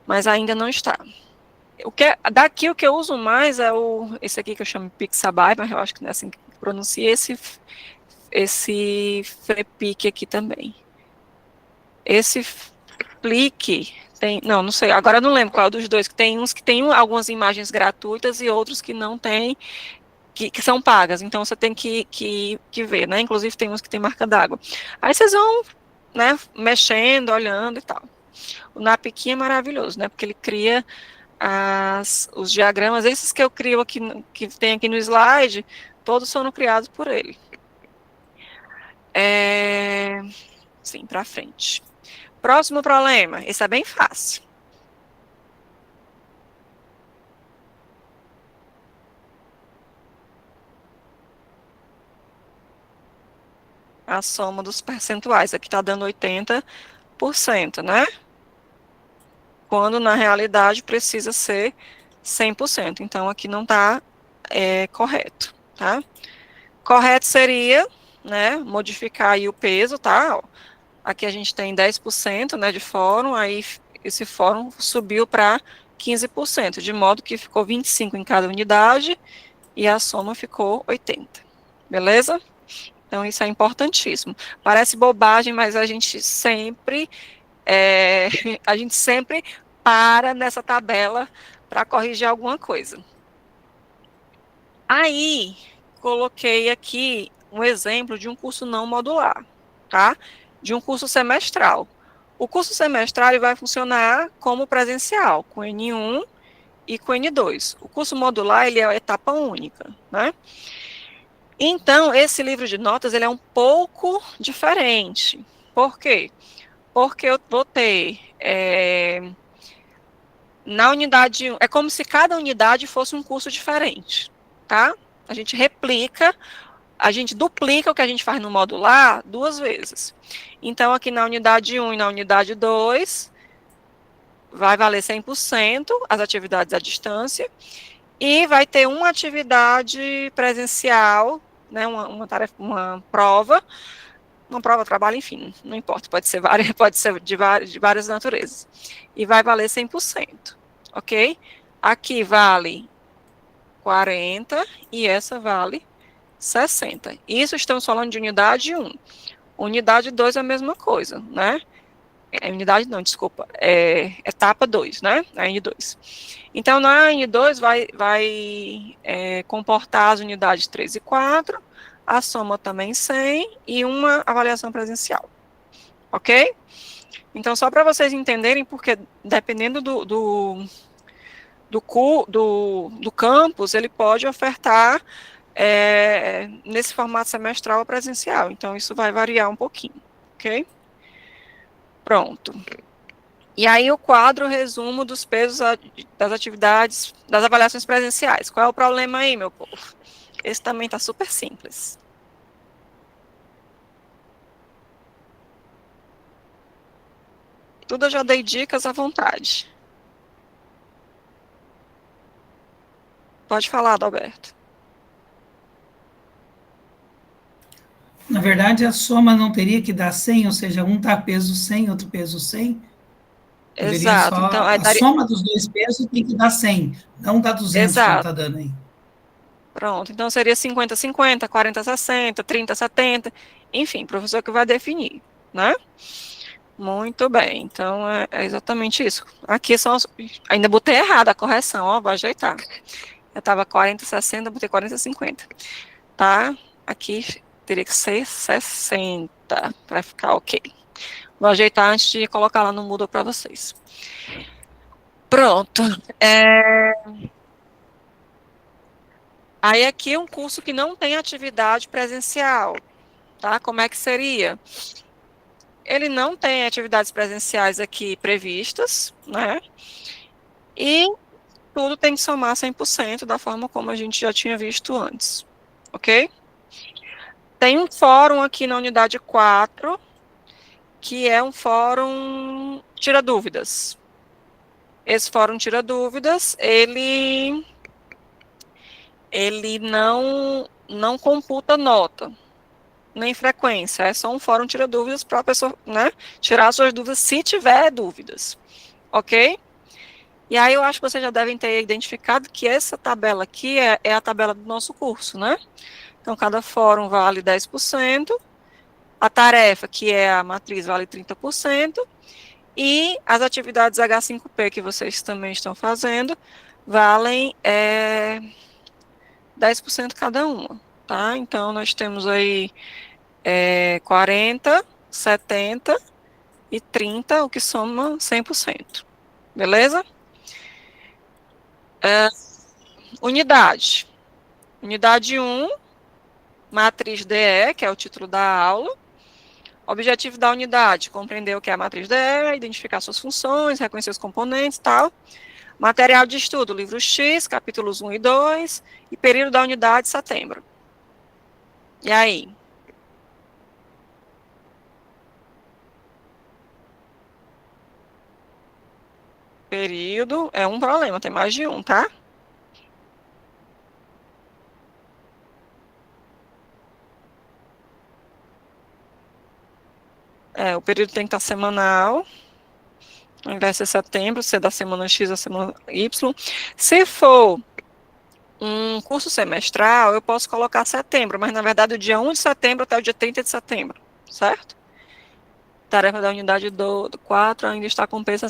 Mas ainda não está. Daqui o que eu uso mais é esse aqui que eu chamo de Pixabay, mas eu acho que não é assim que pronuncia, esse Flepic aqui também. Esse Flick não sei, agora eu não lembro qual é dos dois, que tem uns que tem algumas imagens gratuitas e outros que não tem, que são pagas, então você tem que ver, né? Inclusive tem uns que tem marca d'água. Aí vocês vão, né, mexendo, olhando e tal. O Napiquim é maravilhoso, né? Porque ele cria os diagramas, esses que eu crio aqui, que tem aqui no slide, todos foram criados por ele. Sim, para frente. Próximo problema, esse é bem fácil. A soma dos percentuais, aqui está dando 80%, né? Quando, na realidade, precisa ser 100%. Então, aqui não está correto, tá? Correto seria, né, modificar aí o peso, tá? Aqui a gente tem 10%, né, de fórum, aí esse fórum subiu para 15%, de modo que ficou 25 em cada unidade e a soma ficou 80. Beleza? Então, isso é importantíssimo. Parece bobagem, mas a gente sempre para nessa tabela para corrigir alguma coisa. Aí, coloquei aqui um exemplo de um curso não modular, tá? De um curso semestral. O curso semestral ele vai funcionar como presencial, com N1 e com N2. O curso modular ele é a etapa única, né? Então, esse livro de notas ele é um pouco diferente. Por quê? Porque eu vou ter na unidade 1, é como se cada unidade fosse um curso diferente, tá? A gente duplica o que a gente faz no modular 2 vezes. Então, aqui na unidade 1 e na unidade 2, vai valer 100% as atividades à distância, e vai ter uma atividade presencial, né, uma prova, trabalho, enfim, não importa, pode ser de várias naturezas, e vai valer 100%, ok? Aqui vale 40 e essa vale 60. Isso estamos falando de unidade 1. Unidade 2 é a mesma coisa, né? Unidade não, desculpa, etapa 2, né? A N2. Então, na N2 vai comportar as unidades 3 e 4, a soma também 100 e uma avaliação presencial, ok? Então, só para vocês entenderem, porque dependendo do campus, ele pode ofertar nesse formato semestral ou presencial, então isso vai variar um pouquinho, ok? Pronto. E aí o quadro resumo dos pesos das atividades, das avaliações presenciais. Qual é o problema aí, meu povo? Esse também está super simples. Tudo eu já dei dicas à vontade. Pode falar, Adalberto. Na verdade, a soma não teria que dar 100, ou seja, um está peso 100, outro peso 100? Exato. Só, então, a soma dos dois pesos tem que dar 100, não dá 200, como está dando aí. Pronto, então seria 50-50, 40-60, 30-70, enfim, professor que vai definir, né? Muito bem, então é exatamente isso. Aqui são ainda botei errado a correção, ó, vou ajeitar. Eu estava 40-60, botei 40-50, tá? Aqui teria que ser 60, para ficar ok. Vou ajeitar antes de colocar lá no Moodle para vocês. Pronto. Aí aqui é um curso que não tem atividade presencial, tá? Como é que seria? Ele não tem atividades presenciais aqui previstas, né? E tudo tem que somar 100% da forma como a gente já tinha visto antes, ok? Tem um fórum aqui na unidade 4, que é um fórum tira dúvidas. Esse fórum tira dúvidas, ele não não computa nota, nem frequência, é só um fórum tira dúvidas para a pessoa, né, tirar suas dúvidas se tiver dúvidas, ok? E aí eu acho que vocês já devem ter identificado que essa tabela aqui é a tabela do nosso curso, né? Então, cada fórum vale 10%, a tarefa, que é a matriz, vale 30%, e as atividades H5P que vocês também estão fazendo, valem 10% cada uma, tá? Então, nós temos aí 40, 70 e 30, o que soma 100%, beleza? Unidade. Unidade 1, matriz DE, que é o título da aula. Objetivo da unidade, compreender o que é a matriz DE, identificar suas funções, reconhecer os componentes e tal. Material de estudo, livro X, capítulos 1 e 2, e período da unidade, setembro. E aí? Período é um problema, tem mais de um, tá? O período tem que estar semanal, ao invés de ser setembro, ser da semana X à semana Y. Se for um curso semestral, eu posso colocar setembro, mas na verdade o dia 1 de setembro até o dia 30 de setembro, certo? Tarefa da unidade do 4 ainda está com peso.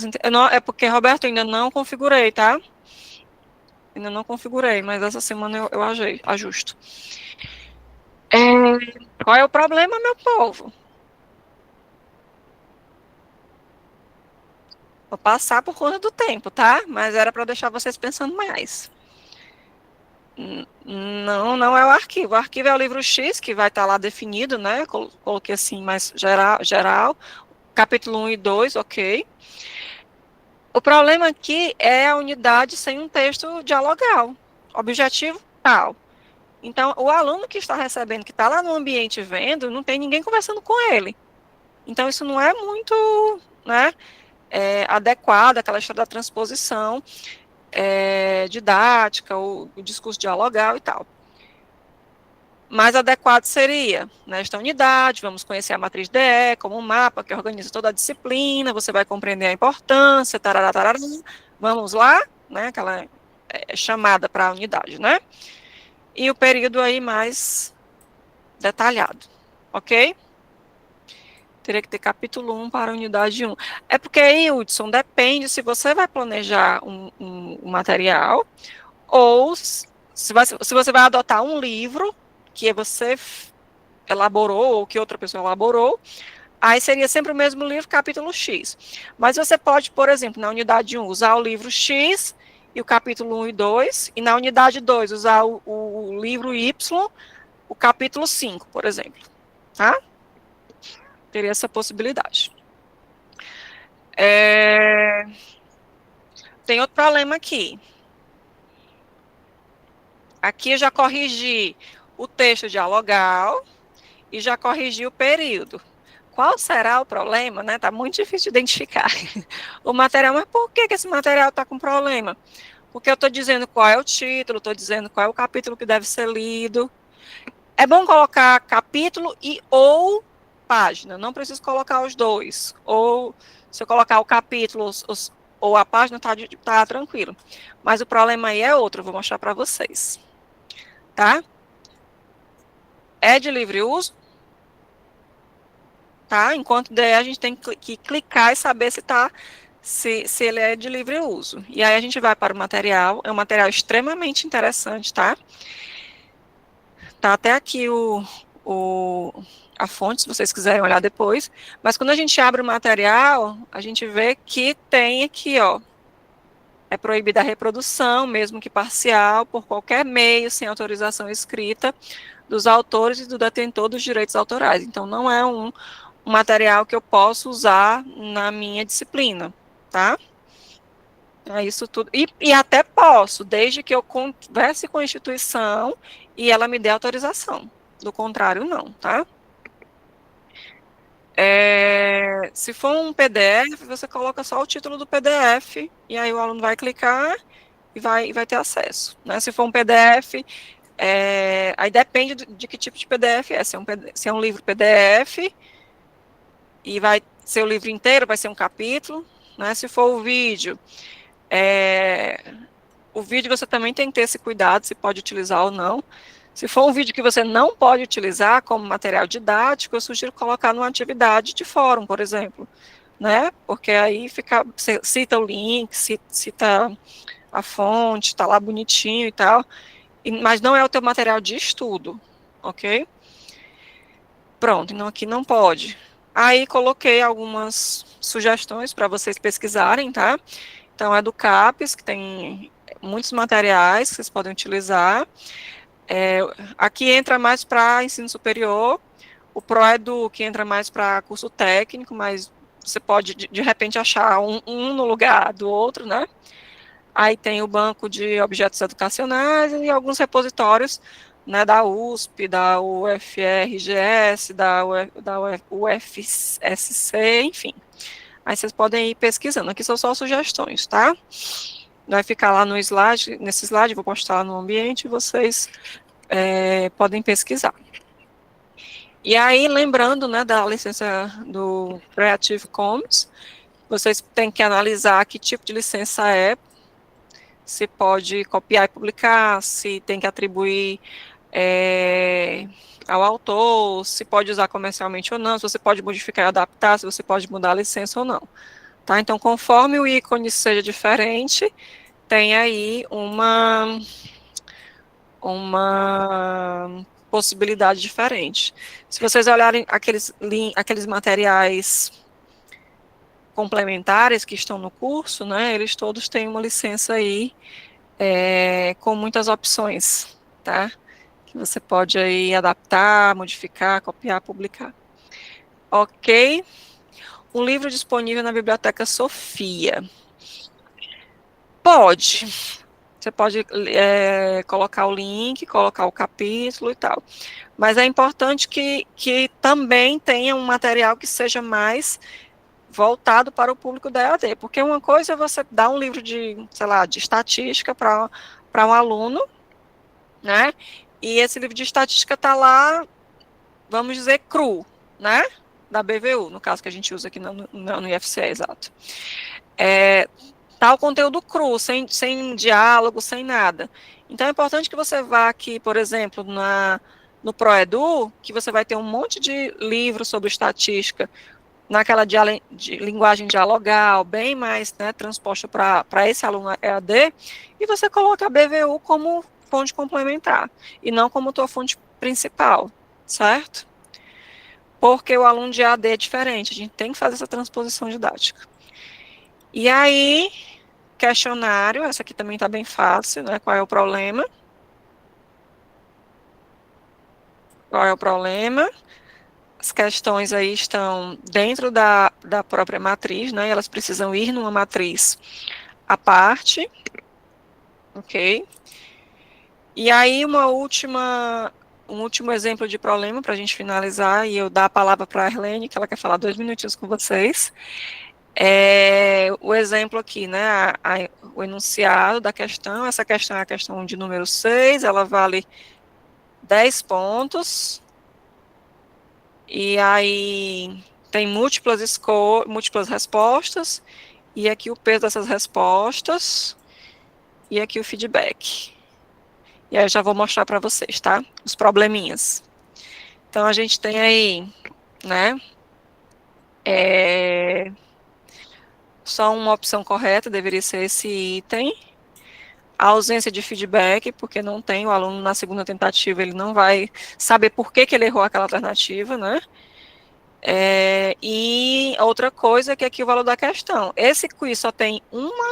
É porque, Roberto, ainda não configurei, tá? Ainda não configurei, mas essa semana eu ajusto. Qual é o problema, meu povo? Vou passar por conta do tempo, tá? Mas era para deixar vocês pensando mais. Não é o arquivo. O arquivo é o livro X, que vai estar lá definido, né? Coloquei assim, mais geral. Capítulo 1 e 2, ok. O problema aqui é a unidade sem um texto dialogal. Objetivo tal. Então, o aluno que está recebendo, que está lá no ambiente vendo, não tem ninguém conversando com ele. Então, isso não é muito, né, adequado, aquela história da transposição didática, o discurso dialogal e tal. Mais adequado seria, nesta unidade, vamos conhecer a matriz DE como um mapa que organiza toda a disciplina, você vai compreender a importância, tarará, tarará, vamos lá, né, aquela chamada para a unidade, né? E o período aí mais detalhado, ok? Teria que ter capítulo 1 para a unidade 1. É porque aí, Hudson, depende se você vai planejar um material ou se você vai adotar um livro que você elaborou ou que outra pessoa elaborou, aí seria sempre o mesmo livro, capítulo X. Mas você pode, por exemplo, na unidade 1, usar o livro X e o capítulo 1 e 2, e na unidade 2 usar o livro Y, o capítulo 5, por exemplo, tá? Teria essa possibilidade. Tem outro problema aqui. Aqui eu já corrigi o texto dialogal e já corrigi o período. Qual será o problema, né? Tá muito difícil de identificar o material, mas por que esse material está com problema? Porque eu estou dizendo qual é o título, estou dizendo qual é o capítulo que deve ser lido. É bom colocar capítulo e ou página, não preciso colocar os dois. Ou se eu colocar o capítulo ou a página, tá tranquilo. Mas o problema aí é outro, eu vou mostrar para vocês. Tá? É de livre uso? Tá? Enquanto der, a gente tem que clicar e saber se ele é de livre uso. E aí a gente vai para o material, é um material extremamente interessante, tá? Tá até aqui a fonte, se vocês quiserem olhar depois, mas quando a gente abre o material, a gente vê que tem aqui, ó, é proibida a reprodução, mesmo que parcial, por qualquer meio, sem autorização escrita, dos autores e do detentor dos direitos autorais. Então, não é um material que eu posso usar na minha disciplina, tá? É isso tudo. E até posso, desde que eu converse com a instituição e ela me dê autorização. Do contrário, não, tá? Se for um PDF, você coloca só o título do PDF, e aí o aluno vai clicar e vai ter acesso. Né? Se for um PDF Aí depende de que tipo de PDF é. Se é um livro PDF, e vai ser o livro inteiro, vai ser um capítulo, né? Se for o vídeo você também tem que ter esse cuidado, se pode utilizar ou não. Se for um vídeo que você não pode utilizar como material didático, eu sugiro colocar numa atividade de fórum, por exemplo, né? Porque aí você cita o link, cita a fonte, está lá bonitinho e tal, mas não é o teu material de estudo, ok? Pronto, então aqui não pode. Aí coloquei algumas sugestões para vocês pesquisarem, tá? Então é do CAPES, que tem muitos materiais que vocês podem utilizar. Aqui entra mais para ensino superior, o ProEdu que entra mais para curso técnico, mas você pode de repente achar um no lugar do outro, né? Aí tem o banco de objetos educacionais e alguns repositórios, né, da USP, da UFRGS, da UFSC, enfim. Aí vocês podem ir pesquisando. Aqui são só sugestões, tá? Vai ficar lá no slide, nesse slide, vou postar lá no ambiente, e vocês podem pesquisar. E aí, lembrando, né, da licença do Creative Commons, vocês têm que analisar que tipo de licença é, se pode copiar e publicar, se tem que atribuir ao autor, se pode usar comercialmente ou não, se você pode modificar e adaptar, se você pode mudar a licença ou não. Tá? Então, conforme o ícone seja diferente, tem aí uma possibilidade diferente. Se vocês olharem aqueles materiais complementares que estão no curso, né, eles todos têm uma licença aí com muitas opções, tá? Que você pode aí adaptar, modificar, copiar, publicar. Ok? Um livro disponível na Biblioteca Sofia. Pode. Você pode colocar o link, colocar o capítulo e tal. Mas é importante que também tenha um material que seja mais voltado para o público da EAD, porque uma coisa é você dar um livro de, sei lá, de estatística para um aluno, né? E esse livro de estatística está lá, vamos dizer, cru, né? Da BVU, no caso que a gente usa aqui no IFCE, exato. Tá o conteúdo cru, sem diálogo, sem nada. Então é importante que você vá aqui, por exemplo, no ProEdu, que você vai ter um monte de livros sobre estatística, naquela de linguagem dialogal, bem mais, né, transposta para esse aluno EAD, e você coloca a BVU como fonte complementar, e não como tua fonte principal, certo? Porque o aluno de EAD é diferente, a gente tem que fazer essa transposição didática. E aí, questionário, essa aqui também está bem fácil, né, qual é o problema? Qual é o problema? As questões aí estão dentro da própria matriz, né? Elas precisam ir numa matriz à parte, ok? E aí um último exemplo de problema para a gente finalizar, e eu dar a palavra para a Arlene, que ela quer falar 2 minutinhos com vocês. O exemplo aqui, né? O enunciado da questão, essa questão é a questão de número 6, ela vale 10 pontos. E aí tem múltiplas respostas, e aqui o peso dessas respostas, e aqui o feedback. E aí eu já vou mostrar para vocês, tá? Os probleminhas. Então a gente tem aí, né? Só uma opção correta, deveria ser esse item. A ausência de feedback, porque não tem, o aluno na segunda tentativa, ele não vai saber por que ele errou aquela alternativa, né? E outra coisa que aqui o valor da questão. Esse quiz só tem uma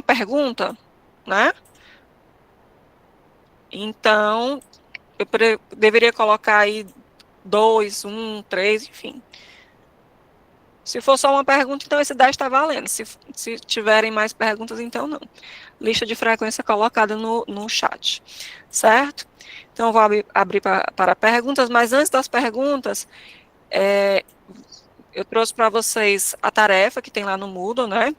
pergunta, né? Então, eu deveria colocar aí 2, 1, 3, enfim. Se for só uma pergunta, então esse 10 está valendo. Se tiverem mais perguntas, então não. Lista de frequência colocada no chat, certo? Então, eu vou abrir para perguntas, mas antes das perguntas, eu trouxe para vocês a tarefa que tem lá no Moodle, né?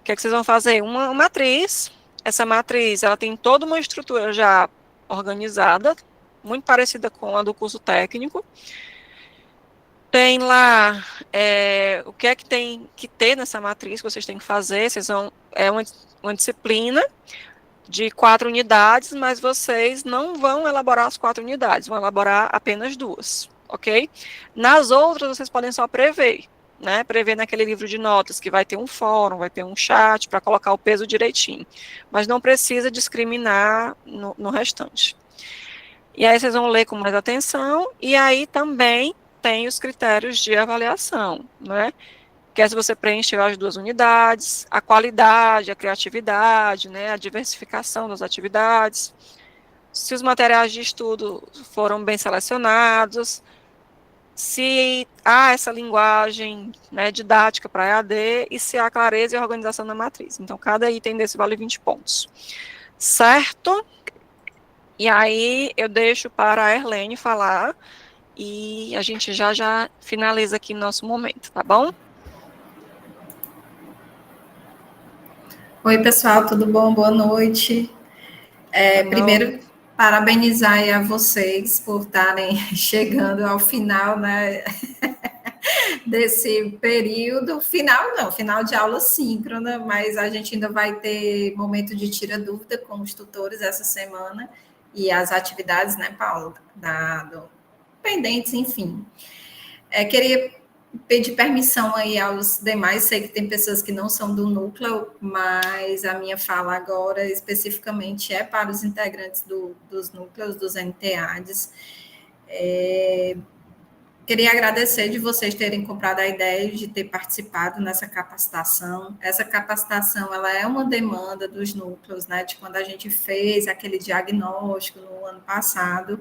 O que é que vocês vão fazer? Uma matriz. Essa matriz, ela tem toda uma estrutura já organizada, muito parecida com a do curso técnico. Tem lá o que é que tem que ter nessa matriz que vocês têm que fazer. Vocês vão, é uma disciplina de 4 unidades, mas vocês não vão elaborar as 4 unidades, vão elaborar apenas 2, ok? Nas outras, vocês podem só prever, né? Prever naquele livro de notas que vai ter um fórum, vai ter um chat para colocar o peso direitinho, mas não precisa discriminar no restante. E aí vocês vão ler com mais atenção, e aí também tem os critérios de avaliação, né? Que é se você preencheu as 2 unidades, a qualidade, a criatividade, né, a diversificação das atividades, se os materiais de estudo foram bem selecionados, se há essa linguagem, né, didática para EAD e se há clareza e organização na matriz. Então, cada item desse vale 20 pontos. Certo? E aí eu deixo para a Erlene falar e a gente já finaliza aqui nosso momento, tá bom? Oi, pessoal, tudo bom? Boa noite. Primeiro, parabenizar aí a vocês por estarem chegando ao final, né, desse período. Final de aula síncrona, mas a gente ainda vai ter momento de tira dúvida com os tutores essa semana e as atividades, né, Paulo, pendentes, enfim. Queria pedir permissão aí aos demais, sei que tem pessoas que não são do núcleo, mas a minha fala agora especificamente é para os integrantes dos núcleos, dos NTADs. Queria agradecer de vocês terem comprado a ideia de ter participado nessa capacitação. Essa capacitação, ela é uma demanda dos núcleos, né, de quando a gente fez aquele diagnóstico no ano passado,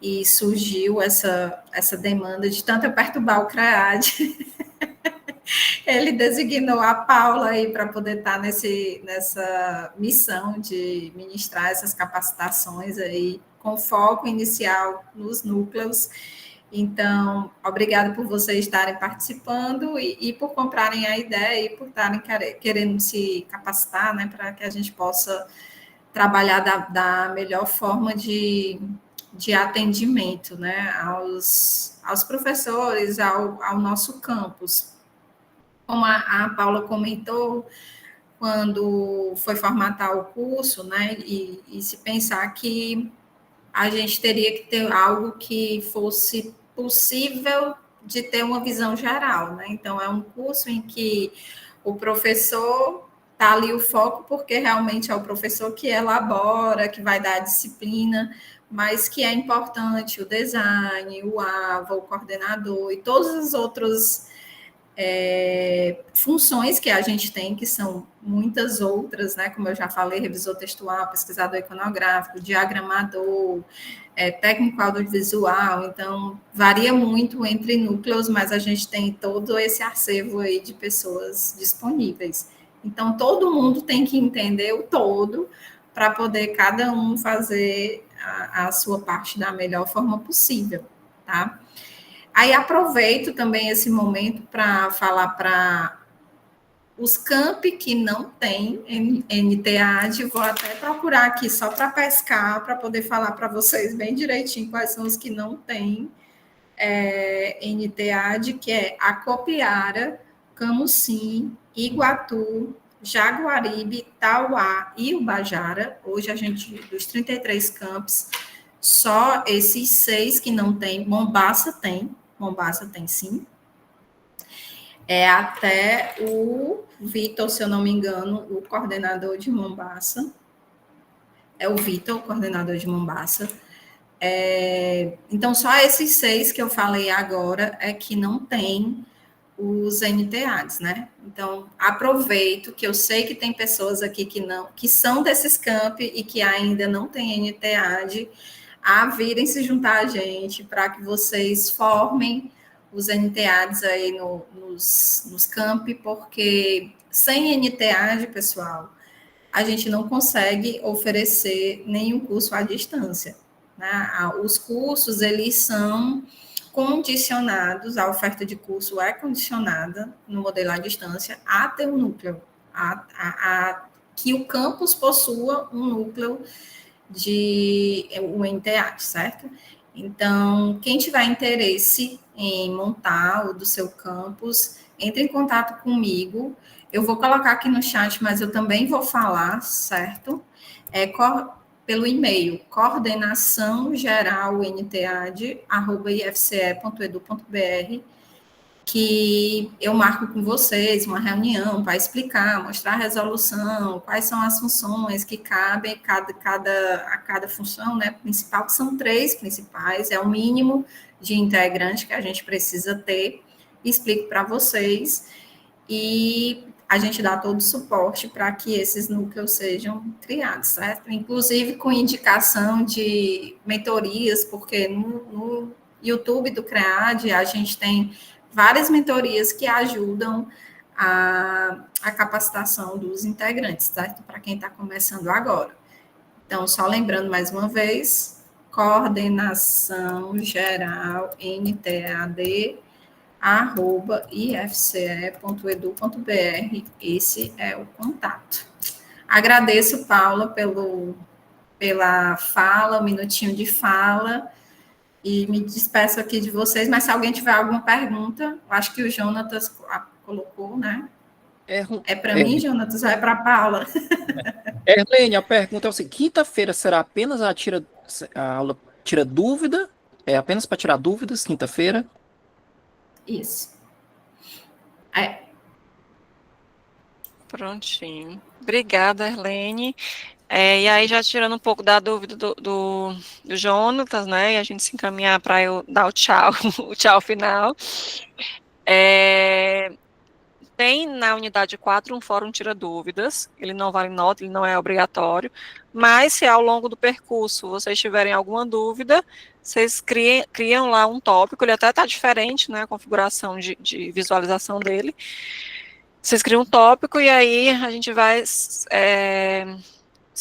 e surgiu essa demanda de tanto perturbar o CREAD. Ele designou a Paula aí para poder estar nessa missão de ministrar essas capacitações aí, com foco inicial nos núcleos. Então, obrigada por vocês estarem participando e por comprarem a ideia e por estarem querendo se capacitar, né, para que a gente possa trabalhar da melhor forma de atendimento, né, aos professores, ao nosso campus. Como a Paula comentou, quando foi formatar o curso, né, e se pensar que a gente teria que ter algo que fosse possível de ter uma visão geral, né? Então, é um curso em que o professor está ali o foco, porque realmente é o professor que elabora, que vai dar a disciplina, mas que é importante o design, o AVA, o coordenador e todas as outras funções que a gente tem, que são muitas outras, né? Como eu já falei, revisor textual, pesquisador iconográfico, diagramador, técnico audiovisual, então varia muito entre núcleos, mas a gente tem todo esse acervo aí de pessoas disponíveis. Então, todo mundo tem que entender o todo para poder cada um fazer a sua parte da melhor forma possível, tá? Aí aproveito também esse momento para falar para os campi que não tem NTAD, vou até procurar aqui só para pescar, para poder falar para vocês bem direitinho quais são os que não têm NTAD, que é Acopiara, Camusim, Iguatu, Jaguaribe, Tauá e Ubajara. Hoje a gente, dos 33 campos, só esses 6 que não tem. Mombaça tem sim. Até o Vitor, se eu não me engano, o coordenador de Mombaça. É o Vitor, o coordenador de Mombaça. Então, só esses 6 que eu falei agora é que não tem os NTADs, né? Então, aproveito que eu sei que tem pessoas aqui que são desses campi e que ainda não têm NTAD, a virem se juntar a gente para que vocês formem os NTADs aí nos campi, porque sem NTAD, pessoal, a gente não consegue oferecer nenhum curso à distância, né? Os cursos, eles são condicionados, a oferta de curso é condicionada no modelo à distância a ter um núcleo, que o campus possua um núcleo de UNTAD, certo? Então, quem tiver interesse em montar o do seu campus, entre em contato comigo. Eu vou colocar aqui no chat, mas eu também vou falar, certo? Pelo e-mail, coordenaçãogeraluntead@ifce.edu.br, que eu marco com vocês uma reunião para explicar, mostrar a resolução, quais são as funções que cabem a cada função, né, principal, que são 3 principais, é o mínimo de integrante que a gente precisa ter, explico para vocês, e a gente dá todo o suporte para que esses núcleos sejam criados, certo? Inclusive com indicação de mentorias, porque no YouTube do CREAD a gente tem várias mentorias que ajudam a capacitação dos integrantes, certo? Para quem está começando agora. Então, só lembrando mais uma vez, coordenação geral NTAD @ifce.edu.br, esse é o contato. Agradeço, Paula, pela fala, um minutinho de fala, e me despeço aqui de vocês, mas se alguém tiver alguma pergunta, acho que o Jonatas colocou, né? É para mim, Jonatas, ou é para Paula? Erlene, a pergunta é o seguinte: quinta-feira será apenas a aula tira dúvida? É apenas para tirar dúvidas, quinta-feira? Isso. Prontinho. Obrigada, Erlene. E aí, já tirando um pouco da dúvida do Jonatas, né? E a gente se encaminhar para eu dar o tchau, o tchau final. Tem na unidade 4 um fórum tira dúvidas, ele não vale nota, ele não é obrigatório, mas se ao longo do percurso vocês tiverem alguma dúvida, vocês criam lá um tópico, ele até está diferente, né, a configuração de visualização dele. Vocês criam um tópico e aí a gente vai se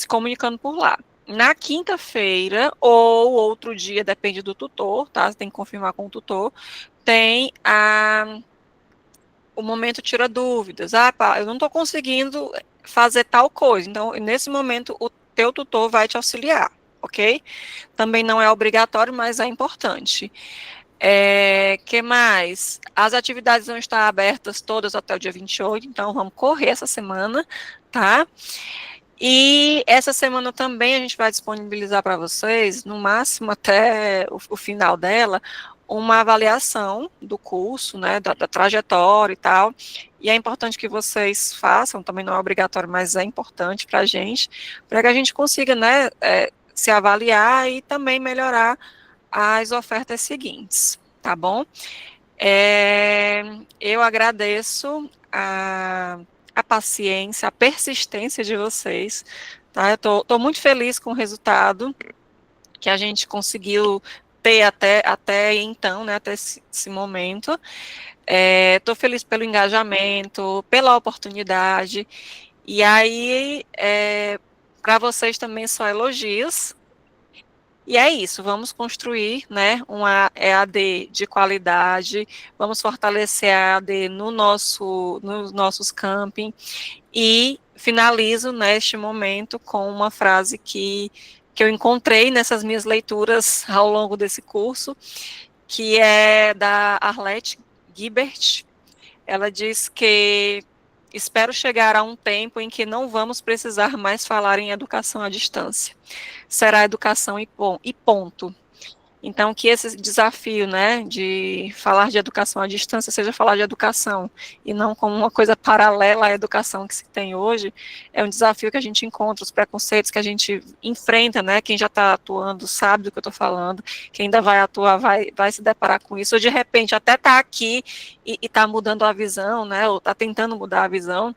comunicando por lá. Na quinta-feira ou outro dia, depende do tutor, tá? Você tem que confirmar com o tutor, tem o momento tira dúvidas. Eu não estou conseguindo fazer tal coisa. Então, nesse momento, o teu tutor vai te auxiliar, ok? Também não é obrigatório, mas é importante. Que mais? As atividades vão estar abertas todas até o dia 28, então vamos correr essa semana, tá? E essa semana também a gente vai disponibilizar para vocês, no máximo até o final dela, uma avaliação do curso, né, da trajetória e tal, e é importante que vocês façam, também não é obrigatório, mas é importante para a gente que a gente consiga, né, se avaliar e também melhorar as ofertas seguintes, tá bom? Eu agradeço a paciência, a persistência de vocês, tá? Eu tô muito feliz com o resultado que a gente conseguiu ter até então, né, até esse momento. Estou feliz pelo engajamento, pela oportunidade, e aí, para vocês também só elogios. E é isso, vamos construir, né, uma EAD de qualidade, vamos fortalecer a EAD nos nossos camping, e finalizo neste momento com uma frase que eu encontrei nessas minhas leituras ao longo desse curso, que é da Arlette Gibert. Ela diz que espero chegar a um tempo em que não vamos precisar mais falar em educação à distância. Será educação e ponto. Então, que esse desafio, né, de falar de educação à distância seja falar de educação, e não como uma coisa paralela à educação que se tem hoje, é um desafio que a gente encontra, os preconceitos que a gente enfrenta, né, quem já está atuando sabe do que eu estou falando, quem ainda vai atuar vai se deparar com isso, ou de repente até está aqui e está mudando a visão, né, ou está tentando mudar a visão.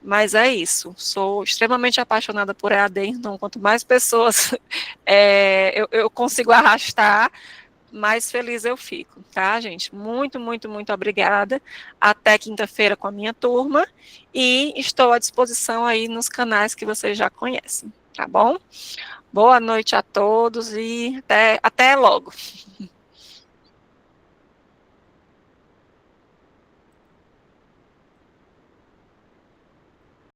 Mas é isso, sou extremamente apaixonada por EAD, então quanto mais pessoas eu consigo arrastar, mais feliz eu fico, tá, gente? Muito, muito, muito obrigada. Até quinta-feira com a minha turma, e estou à disposição aí nos canais que vocês já conhecem, tá bom? Boa noite a todos e até logo.